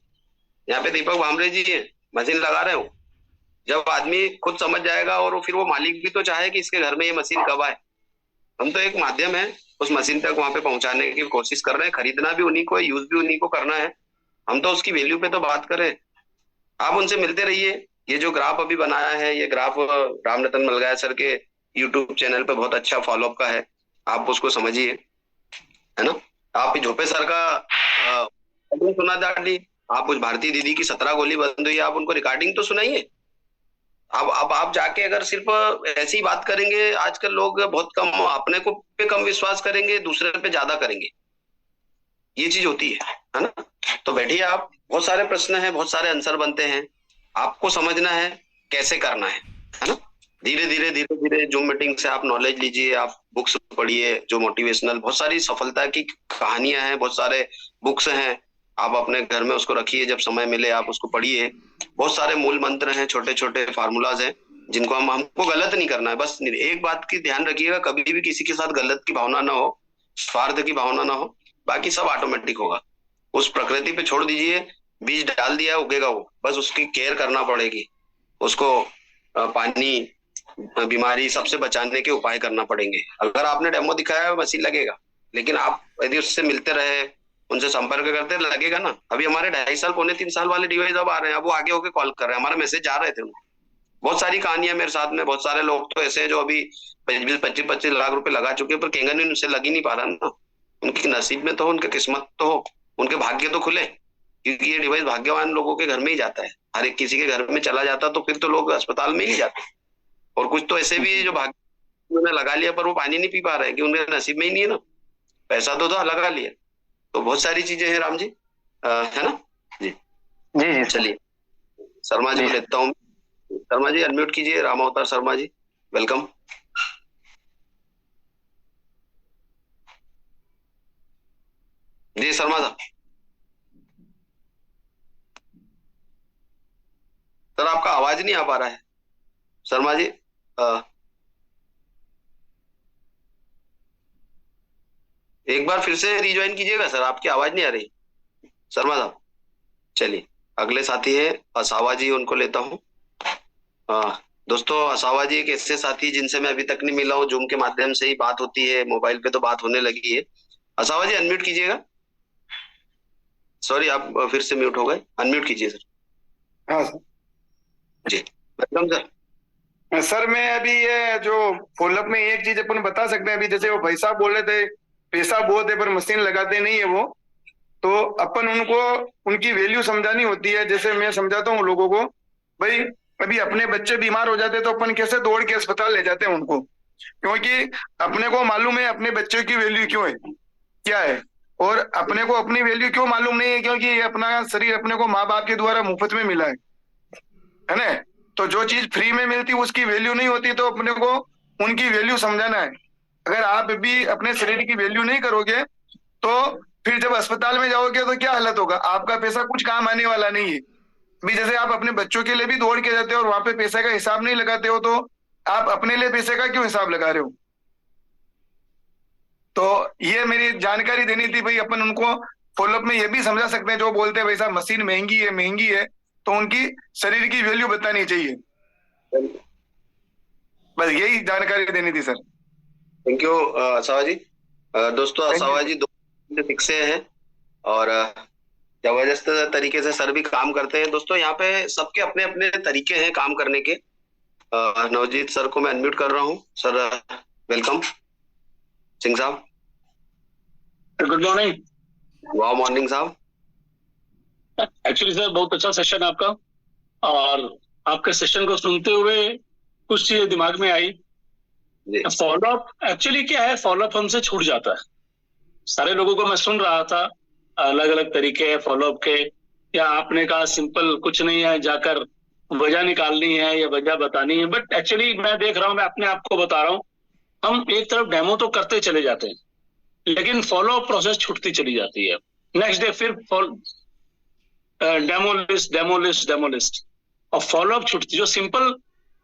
यहाँ पे दीपक भामरे जी हैं, मशीन लगा रहे हो। जब आदमी खुद समझ जाएगा और फिर वो मालिक भी तो चाहे कि इसके घर में ये मशीन कब आए। हम तो एक माध्यम है उस मशीन तक वहां पे पहुंचाने की कोशिश कर रहे हैं। खरीदना भी उन्हीं को है, यूज भी उन्हीं को करना है। हम तो उसकी वैल्यू पे तो बात करें। आप उनसे मिलते रहिए। ये जो ग्राफ अभी बनाया है, ये ग्राफ रामरतन मलगाया सर के यूट्यूब चैनल पे बहुत अच्छा फॉलोअप का है, आप उसको समझिए, है ना। आप झोपे सर का सुना दादी, आप उस भारती दीदी की 17 गोली बंद हुई, आप उनको रिकॉर्डिंग तो सुनाइए। अब आप जाके अगर सिर्फ ऐसी बात करेंगे, आजकल लोग बहुत कम अपने को पे कम विश्वास करेंगे, दूसरे पे ज्यादा करेंगे, ये चीज होती है ना। तो बैठिए आप, बहुत सारे प्रश्न हैं, बहुत सारे आंसर बनते हैं, आपको समझना है कैसे करना है ना। धीरे धीरे जूम मीटिंग से आप नॉलेज लीजिए, आप बुक्स पढ़िए जो मोटिवेशनल, बहुत सारी सफलता की कहानियां हैं, बहुत सारे बुक्स हैं, आप अपने घर में उसको रखिए, जब समय मिले आप उसको पढ़िए। बहुत सारे मूल मंत्र हैं, छोटे छोटे फार्मूलाज हैं जिनको हमको गलत नहीं करना है। बस एक बात की ध्यान रखिएगा, कभी भी किसी के साथ गलत की भावना ना हो, स्वार्थ की भावना ना हो, बाकी सब ऑटोमेटिक होगा। उस प्रकृति पे छोड़ दीजिए, बीज डाल दिया उगेगा वो, बस उसकी केयर करना पड़ेगी, उसको पानी बीमारी सबसे बचाने के उपाय करना पड़ेंगे। अगर आपने डेमो दिखाया है मशीन लगेगा, लेकिन आप यदि उससे मिलते रहे, उनसे संपर्क करते, लगेगा ना। अभी हमारे 2.5 साल 3 साल वाले डिवाइस अब आ रहे हैं, अब वो आगे होके कॉल कर रहे हैं, हमारे मैसेज आ रहे थे उनको। बहुत सारी कहानियां मेरे साथ में, बहुत सारे लोग तो ऐसे हैं जो अभी 25 लाख रुपए लगा चुके हैं, पर केंगन उनसे लग ही नहीं पा रहा ना। उनकी नसीब में तो हो, उनके किस्मत तो हो, उनके भाग्य तो खुले, क्योंकि ये डिवाइस भाग्यवान लोगों के घर में ही जाता है। हर एक किसी के घर में चला जाता तो फिर तो लोग अस्पताल में ही जाते। और कुछ तो ऐसे भी जो भाग्य उन्होंने लगा लिया पर वो पानी नहीं पी पा रहे, कि उनके नसीब में ही नहीं है ना, पैसा तो था लगा लिया। तो बहुत सारी चीजें हैं राम जी, है ना जी। जी चलिए शर्मा जी को लेता हूँ। शर्मा जी अनम्यूट कीजिए, राम अवतार शर्मा जी, वेलकम। जी शर्मा साहब, सर आपका आवाज नहीं आ पा रहा है शर्मा जी। एक बार फिर से रिज्वाइन कीजिएगा सर, आपकी आवाज नहीं आ रही शर्मा साहब। चलिए अगले साथी है असावा जी, उनको लेता हूँ। दोस्तों असावा जी एक ऐसे साथी जिनसे मैं अभी तक नहीं मिला हूँ, जूम के माध्यम से ही बात होती है, मोबाइल पे तो बात होने लगी है। असावा जी अनम्यूट कीजिएगा। सॉरी आप फिर से म्यूट हो गए, अनम्यूट कीजिए सर। हाँ सर जी वेलकम सर। सर मैं अभी ये जो फॉलोअप में एक चीज अपन बता सकते हैं, अभी जैसे वो भाई साहब बोल रहे थे पैसा बहुत है पर मशीन लगाते नहीं है वो, तो अपन उनको उनकी वैल्यू समझानी होती है। जैसे मैं समझाता हूँ लोगों को, भाई अभी अपने बच्चे बीमार हो जाते तो अपन कैसे दौड़ के अस्पताल ले जाते हैं उनको, क्योंकि अपने को मालूम है अपने बच्चे की वैल्यू क्यों है, क्या है, और अपने को अपनी वैल्यू क्यों मालूम नहीं है, क्योंकि अपना शरीर अपने को माँ बाप के द्वारा मुफ्त में मिला है ना। तो जो चीज फ्री में मिलती उसकी वैल्यू नहीं होती, तो अपने को उनकी वैल्यू समझाना है। अगर आप भी अपने शरीर की वैल्यू नहीं करोगे तो फिर जब अस्पताल में जाओगे तो क्या हालत होगा, आपका पैसा कुछ काम आने वाला नहीं है। अभी जैसे आप अपने बच्चों के लिए भी दौड़ के जाते हो और वहां पे पैसे का हिसाब नहीं लगाते हो, तो आप अपने लिए पैसे का क्यों हिसाब लगा रहे हो। तो ये मेरी जानकारी देनी थी भाई। अपन उनको फॉलोअप में ये भी समझा सकते हैं, जो बोलते हैं भाई साहब मशीन महंगी है तो उनकी शरीर की वैल्यू बतानी चाहिए। बस यही जानकारी देनी थी सर। थैंक यू असावा जी। दोस्तों असावा जी 2 से हैं और जबरदस्त तरीके से सर भी काम करते हैं। दोस्तों यहाँ पे सबके अपने अपने तरीके हैं काम करने के। नवजीत सर को मैं अनम्यूट कर रहा हूँ। Sir welcome. सिंह साहब गुड मॉर्निंग। वाह मॉर्निंग साहब। एक्चुअली सर बहुत अच्छा सेशन आपका, और आपके सेशन को सुनते हुए कुछ चीजें दिमाग में आई। फॉलोअप एक्चुअली क्या है, फॉलोअप हमसे छूट जाता है। सारे लोगों को मैं सुन रहा था, अलग अलग तरीके हैं फॉलोअप के, या आपने कहा सिंपल कुछ नहीं है, जाकर वजह निकालनी है या वजह बतानी है। बट एक्चुअली मैं देख रहा हूँ, मैं अपने आप को बता रहा हूँ, हम एक तरफ डेमो तो करते चले जाते हैं लेकिन फॉलोअप प्रोसेस छूटती चली जाती है। नेक्स्ट डे फिर डेमो लिस्ट और फॉलोअप छूटती। जो सिंपल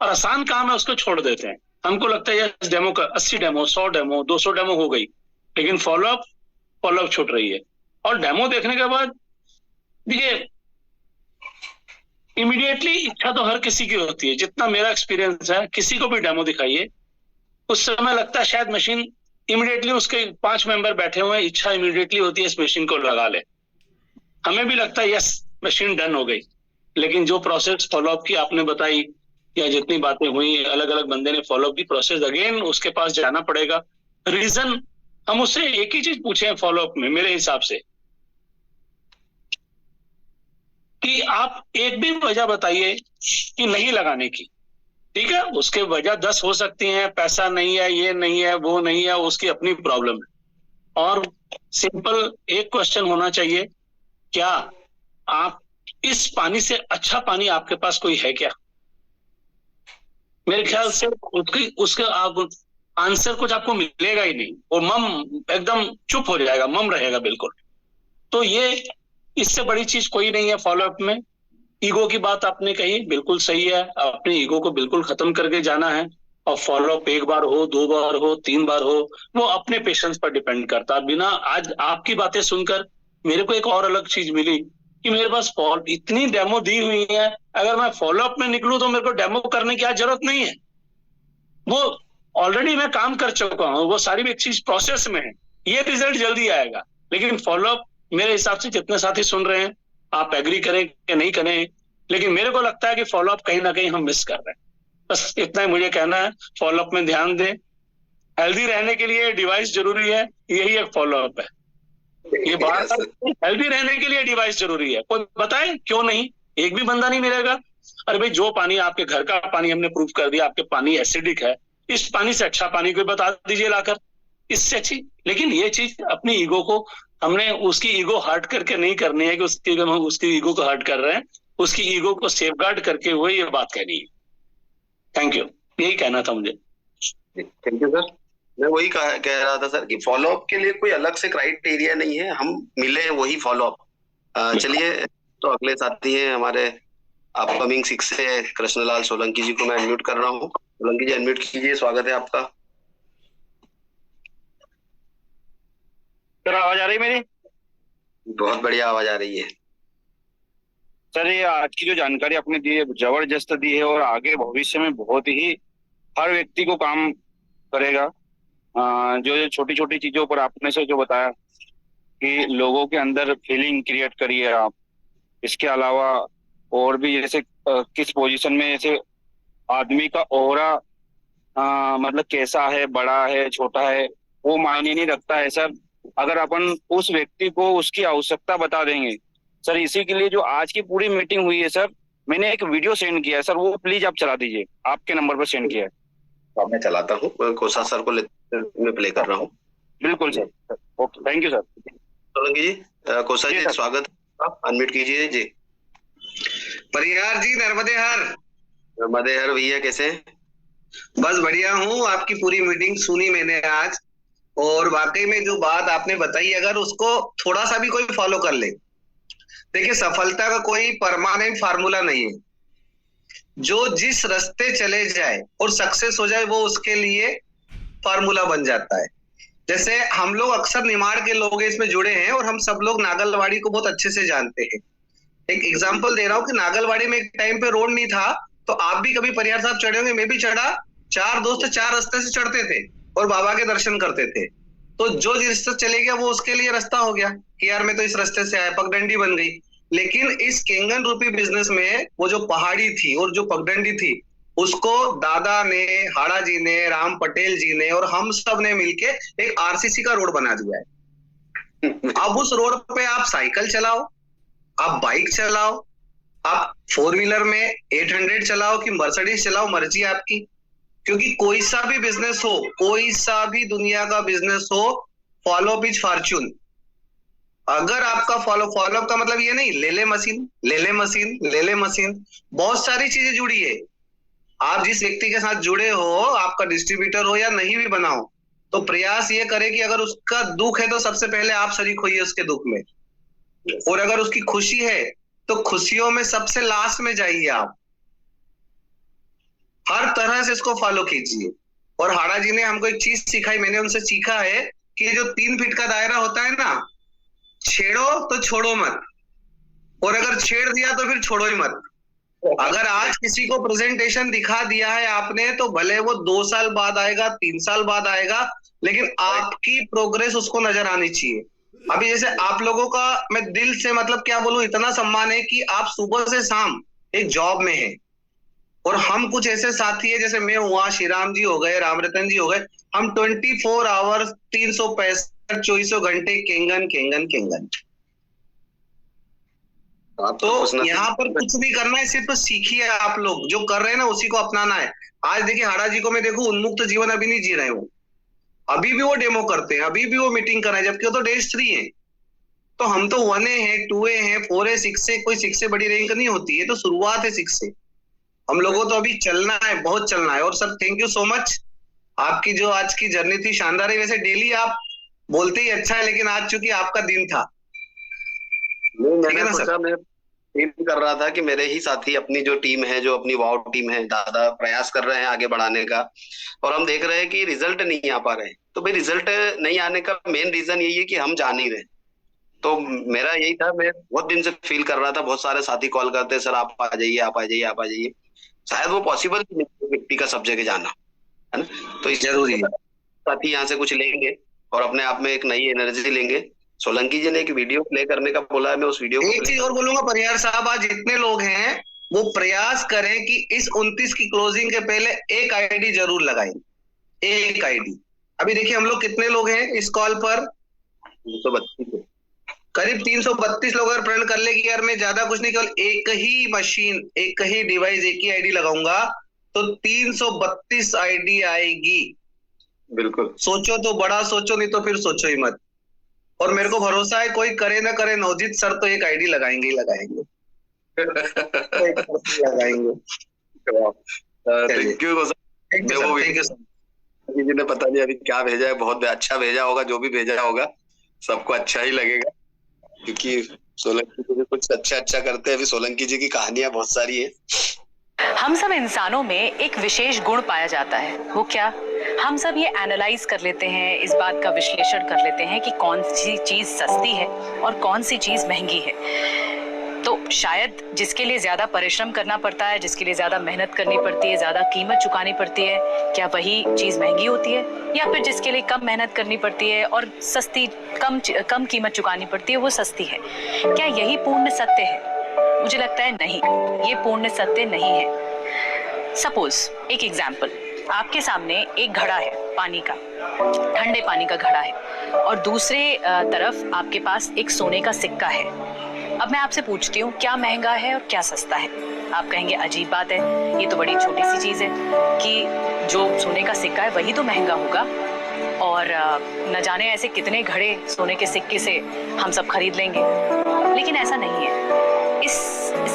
और आसान काम है उसको छोड़ देते हैं। हमको लगता है इस डेमो का 80 डेमो 100 डेमो 200 डेमो हो गई, लेकिन फॉलोअप छूट रही है। और डेमो देखने के बाद देखिए इमीडिएटली इच्छा तो हर किसी की होती है, जितना मेरा एक्सपीरियंस है, किसी को भी डेमो दिखाइए, उस समय लगता है शायद मशीन इमीडिएटली, उसके 5 मेंबर बैठे हुए हैं, इच्छा इमीडिएटली होती है इस मशीन को लगा ले। हमें भी लगता है यस मशीन डन हो गई, लेकिन जो प्रोसेस फॉलोअप की आपने बताई या जितनी बातें हुई, अलग अलग बंदे ने फॉलोअप की प्रोसेस, अगेन उसके पास जाना पड़ेगा। रीजन हम उससे एक ही चीज पूछे हैं फॉलोअप में मेरे हिसाब से, कि आप एक भी वजह बताइए कि नहीं लगाने की। ठीक है, उसके वजह 10 हो सकती हैं, पैसा नहीं है, ये नहीं है, वो नहीं है, उसकी अपनी प्रॉब्लम है। और सिंपल एक क्वेश्चन होना चाहिए, क्या आप इस पानी से अच्छा पानी आपके पास कोई है क्या? मेरे ख्याल से उसके आप आंसर कुछ आपको मिलेगा ही नहीं, और मम एकदम चुप हो जाएगा, मम रहेगा बिल्कुल। तो ये इससे बड़ी चीज कोई नहीं है फॉलोअप में। ईगो की बात आपने कही, बिल्कुल सही है, अपने ईगो को बिल्कुल खत्म करके जाना है। और फॉलोअप 1 बार हो, 2 बार हो, 3 बार हो, वो अपने पेशेंस पर डिपेंड करता है। बिना आज आपकी बातें सुनकर मेरे को एक और अलग चीज मिली कि मेरे पास इतनी डेमो दी हुई है, अगर मैं फॉलोअप में निकलूं तो मेरे को डेमो करने की आज जरूरत नहीं है, वो ऑलरेडी मैं काम कर चुका हूं, वो सारी एक चीज प्रोसेस में है, ये रिजल्ट जल्दी आएगा। लेकिन फॉलोअप मेरे हिसाब से जितने साथी सुन रहे हैं, आप एग्री करें कि नहीं करें, लेकिन मेरे को लगता है कि फॉलोअप कहीं ना कहीं हम मिस कर रहे हैं। बस इतना ही मुझे कहना है, फॉलोअप में ध्यान दें। हेल्दी रहने के लिए डिवाइस जरूरी है, यही एक फॉलोअप है। ये बात हेल्दी रहने के लिए डिवाइस जरूरी है, कोई बताए क्यों नहीं? एक भी बंदा नहीं मिलेगा। अरे भाई, जो पानी आपके घर का पानी हमने प्रूव कर दिया, आपके पानी एसिडिक है, इस पानी से अच्छा पानी कोई बता दीजिए लाकर, इससे अच्छी। लेकिन ये चीज अपनी ईगो को हमने उसकी ईगो हर्ट करके नहीं करनी है कि उसकी ईगो को हर्ट कर रहे हैं, उसकी ईगो को सेफगार्ड करके हुए ये बात कहनी है। थैंक यू, यही कहना था मुझे। Thank you sir. मैं वही कह रहा था सर कि फॉलोअप के लिए कोई अलग से क्राइटेरिया नहीं है, हम मिले वही फॉलोअप। चलिए, तो अगले साथी हैं हमारे अपकमिंग 6 से कृष्णलाल सोलंकी जी को मैं अनम्यूट कर रहा हूँ। सोलंकी जी अनम्यूट कीजिए, स्वागत है आपका। सर आवाज आ रही है मेरी? बहुत बढ़िया आवाज आ रही है सर। ये आज की जो जानकारी आपने दी है जबरदस्त दी है, और आगे भविष्य में बहुत ही हर व्यक्ति को काम करेगा। जो छोटी छोटी चीजों पर आपने से जो बताया कि लोगों के अंदर फीलिंग क्रिएट करिए आप, इसके अलावा और भी जैसे किस पोजीशन में जैसे आदमी का ओरा मतलब कैसा है, बड़ा है छोटा है, वो मायने नहीं रखता है सर, अगर अपन उस व्यक्ति को उसकी आवश्यकता बता देंगे। सर इसी के लिए जो आज की पूरी मीटिंग हुई है सर, मैंने एक वीडियो सेंड किया है सर, वो प्लीज आप चला दीजिए, आपके नंबर पर सेंड किया है। तो मैं चलाता हूँ, कोसा सर को मैं प्ले कर रहा हूँ। बिल्कुल sir, okay, thank you sir. Solanki जी, कोसा जी स्वागत, आप अनम्यूट कीजिए जी। परिहार जी, नर्मदे हर। नर्मदे हर भैया, कैसे? बस बढ़िया हूँ। आपकी पूरी मीटिंग सुनी मैंने आज, और वाकई में जो बात आपने बताई, अगर उसको थोड़ा सा भी कोई फॉलो कर ले, देखिए सफलता का कोई परमानेंट फार्मूला नहीं है। जो जिस रास्ते चले जाए और सक्सेस हो जाए, वो उसके लिए फार्मूला बन जाता है। जैसे हम लोग अक्सर निमाड़ के लोग इसमें जुड़े हैं, और हम सब लोग नागलवाड़ी को बहुत अच्छे से जानते हैं। एक एग्जांपल दे रहा हूँ कि नागलवाड़ी में एक टाइम पे रोड नहीं था, तो आप भी कभी परिहार साहब चढ़े होंगे, मैं भी चढ़ा। 4 दोस्त 4 रास्ते से चढ़ते थे और बाबा के दर्शन करते थे। तो जो जिस रास्ते चले गया, वो उसके लिए रास्ता हो गया कि यार मैं तो इस रास्ते से आया, पगडंडी बन गई। लेकिन इस केंगन रूपी बिजनेस में वो जो पहाड़ी थी और जो पगडंडी थी, उसको दादा ने, हाड़ा जी ने, राम पटेल जी ने और हम सब ने मिलके एक आरसीसी का रोड बना दिया है। अब उस रोड पे आप साइकिल चलाओ, आप बाइक चलाओ, आप 4 व्हीलर में 800 चलाओ कि मर्सिडीज चलाओ, मर्जी आपकी। क्योंकि कोई सा भी बिजनेस हो, कोई सा भी दुनिया का बिजनेस हो, फॉलो इज फॉर्चून। अगर आपका फॉलोअप का मतलब ये नहीं ले ले मशीन, ले ले मशीन, ले ले मशीन, बहुत सारी चीजें जुड़ी है। आप जिस व्यक्ति के साथ जुड़े हो, आपका डिस्ट्रीब्यूटर हो या नहीं भी बनाओ, तो प्रयास ये करे कि अगर उसका दुख है तो सबसे पहले आप शरीक होइए उसके दुख में, और अगर उसकी खुशी है तो खुशियों में सबसे लास्ट में जाइए आप। हर तरह से इसको फॉलो कीजिए। और हाड़ा जी ने हमको एक चीज सिखाई, मैंने उनसे सीखा है कि जो 3 फीट का दायरा होता है ना, छेड़ो तो छोड़ो मत, और अगर छेड़ दिया तो फिर छोड़ो ही मत। अगर आज किसी को प्रेजेंटेशन दिखा दिया है आपने, तो भले वो 2 साल बाद आएगा, 3 साल बाद आएगा, लेकिन आपकी प्रोग्रेस उसको नजर आनी चाहिए। अभी जैसे आप लोगों का मैं दिल से मतलब क्या बोलूं, इतना सम्मान है कि आप सुबह से शाम एक जॉब में हैं, और हम कुछ ऐसे साथी है, जैसे मैं हुआ, श्रीराम जी हो गए, रामरतन जी हो गए, हम 24 आवर्स 365 24 घंटे केंगन केंगन केंगन। तो यहाँ पर कुछ भी करना है, सिर्फ सीखिए। आप लोग जो कर रहे हैं ना उसी को अपनाना है। आज देखिए हाड़ा जी को मैं देखूं, उन्मुक्त जीवन अभी नहीं जी रहे हो, अभी भी वो डेमो करते हैं, अभी भी वो मीटिंग कर रहे हैं, जबकि वो तो डेज 3 है। तो हम तो 1A हैं, 2A हैं, 4A, 6A, कोई 6 से बड़ी रैंक नहीं होती है, तो शुरुआत है 6 से। हम लोगों तो अभी चलना है, बहुत चलना है। और sir thank you so much, आपकी जो आज की जर्नी थी शानदार है। वैसे डेली आप बोलते ही अच्छा है, लेकिन आज चूंकि आपका दिन था, मैंने सोचा, मैं फील कर रहा था कि मेरे ही साथी, अपनी जो टीम है, जो अपनी वाव टीम है, दादा प्रयास कर रहे हैं आगे बढ़ाने का, और हम देख रहे हैं कि रिजल्ट नहीं आ पा रहे। तो भाई रिजल्ट नहीं आने का मेन रीजन यही है कि हम जा नहीं रहे। तो मेरा यही था, मैं बहुत दिन से फील कर रहा था, बहुत सारे साथी कॉल करते सर आप आ जाइए, आप आ जाइए, आप आ जाइए। शायद वो पॉसिबल व्यक्ति का सब जगह जाना है ना, तो इस जरूरी है साथी यहाँ से कुछ लेंगे और अपने आप में एक नई एनर्जी लेंगे। सोलंकी जी ने एक वीडियो प्ले करने का बोला है, मैं उस वीडियो को एक चीज और बोलूंगा परिहार साहब, आज जितने लोग हैं वो प्रयास करें कि इस 29 की क्लोजिंग के पहले एक आईडी जरूर लगाएं, एक आईडी। अभी देखिए हम लोग कितने लोग हैं इस कॉल पर, 332 करीब 332 लोग। अगर प्रण कर ले कि यार मैं ज्यादा कुछ नहीं, केवल एक ही मशीन, एक ही डिवाइस, एक ही आईडी लगाऊंगा, तो 332 आईडी आएगी। बिल्कुल सोचो तो बड़ा सोचो, नहीं तो फिर सोचो ही मत। और मेरे को भरोसा है कोई करे ना करे, नवजीत सर तो एक आईडी लगाएंगे ही लगाएंगे। लगाएंगे। Thank you sir. जी ने पता नहीं अभी क्या भेजा है, बहुत अच्छा भेजा होगा, जो भी भेजा होगा सबको अच्छा ही लगेगा, क्योंकि सोलंकी जी कुछ अच्छा करते हैं। अभी सोलंकी जी की कहानियां बहुत सारी है। हम सब इंसानों में एक विशेष गुण पाया जाता है, वो क्या? हम सब ये एनालाइज कर लेते हैं, इस बात का विश्लेषण कर लेते हैं कि कौन सी चीज सस्ती है और कौन सी चीज महंगी है। तो शायद जिसके लिए ज्यादा परिश्रम करना पड़ता है, जिसके लिए ज्यादा मेहनत करनी पड़ती है, ज्यादा कीमत चुकानी पड़ती है, क्या वही चीज महंगी होती है? या फिर जिसके लिए कम मेहनत करनी पड़ती है और सस्ती कम कीमत चुकानी पड़ती है, वो सस्ती है? क्या यही पूर्ण सत्य है? मुझे लगता है नहीं, ये पूर्ण सत्य नहीं है। सपोज एक एग्जाम्पल, आपके सामने एक घड़ा है पानी का, ठंडे पानी का घड़ा है, और दूसरे तरफ आपके पास एक सोने का सिक्का है। अब मैं आपसे पूछती हूँ क्या महंगा है और क्या सस्ता है? आप कहेंगे अजीब बात है, ये तो बड़ी छोटी सी चीज है कि जो सोने का सिक्का है वही तो महंगा होगा, और न जाने ऐसे कितने घड़े सोने के सिक्के से हम सब खरीद लेंगे। लेकिन ऐसा नहीं है। इस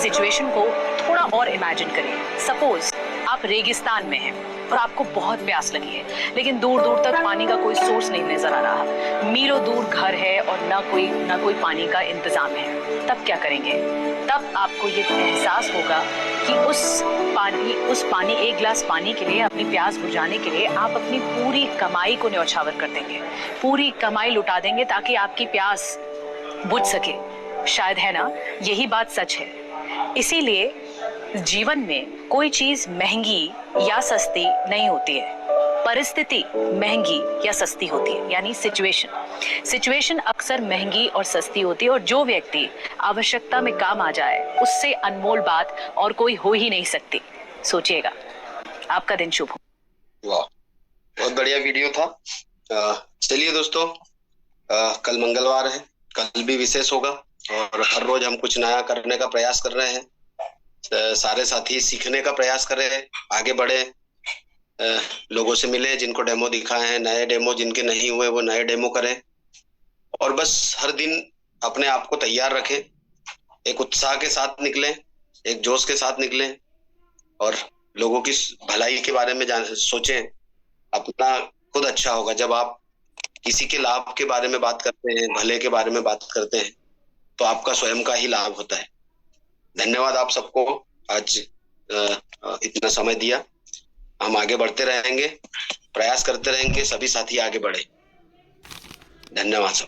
सिचुएशन को थोड़ा और इमेजिन करिए। सपोज आप रेगिस्तान में हैं और आपको बहुत प्यास लगी है, लेकिन दूर दूर तक पानी का कोई सोर्स नहीं नजर आ रहा, मीलों दूर घर है और ना कोई पानी का इंतजाम है। तब क्या करेंगे? तब आपको ये एहसास होगा कि उस पानी एक गिलास पानी के लिए, अपनी प्यास बुझाने के लिए आप अपनी पूरी कमाई को न्यौछावर कर देंगे, पूरी कमाई लुटा देंगे ताकि आपकी प्यास बुझ सके। शायद, है ना? यही बात सच है। इसीलिए जीवन में कोई चीज महंगी या सस्ती नहीं होती है, परिस्थिति महंगी या सस्ती होती है, यानी सिचुएशन अक्सर महंगी और सस्ती होती है, और जो व्यक्ति आवश्यकता में काम आ जाए उससे अनमोल बात और कोई हो ही नहीं सकती। सोचिएगा। आपका दिन शुभ हो। वाह, बहुत बढ़िया वीडियो था। चलिए दोस्तों, कल मंगलवार है, कल भी विशेष होगा और हर रोज हम कुछ नया करने का प्रयास कर रहे हैं। सारे साथी सीखने का प्रयास करें, आगे बढ़े, लोगों से मिले जिनको डेमो दिखाए हैं, नए डेमो जिनके नहीं हुए वो नए डेमो करें, और बस हर दिन अपने आप को तैयार रखें, एक उत्साह के साथ निकलें, एक जोश के साथ निकलें, और लोगों की भलाई के बारे में सोचें। अपना खुद अच्छा होगा जब आप किसी के लाभ के बारे में बात करते हैं, भले के बारे में बात करते हैं, तो आपका स्वयं का ही लाभ होता है। धन्यवाद आप सबको, आज इतना समय दिया। हम आगे बढ़ते रहेंगे, प्रयास करते रहेंगे, सभी साथी आगे बढ़े। धन्यवाद सब।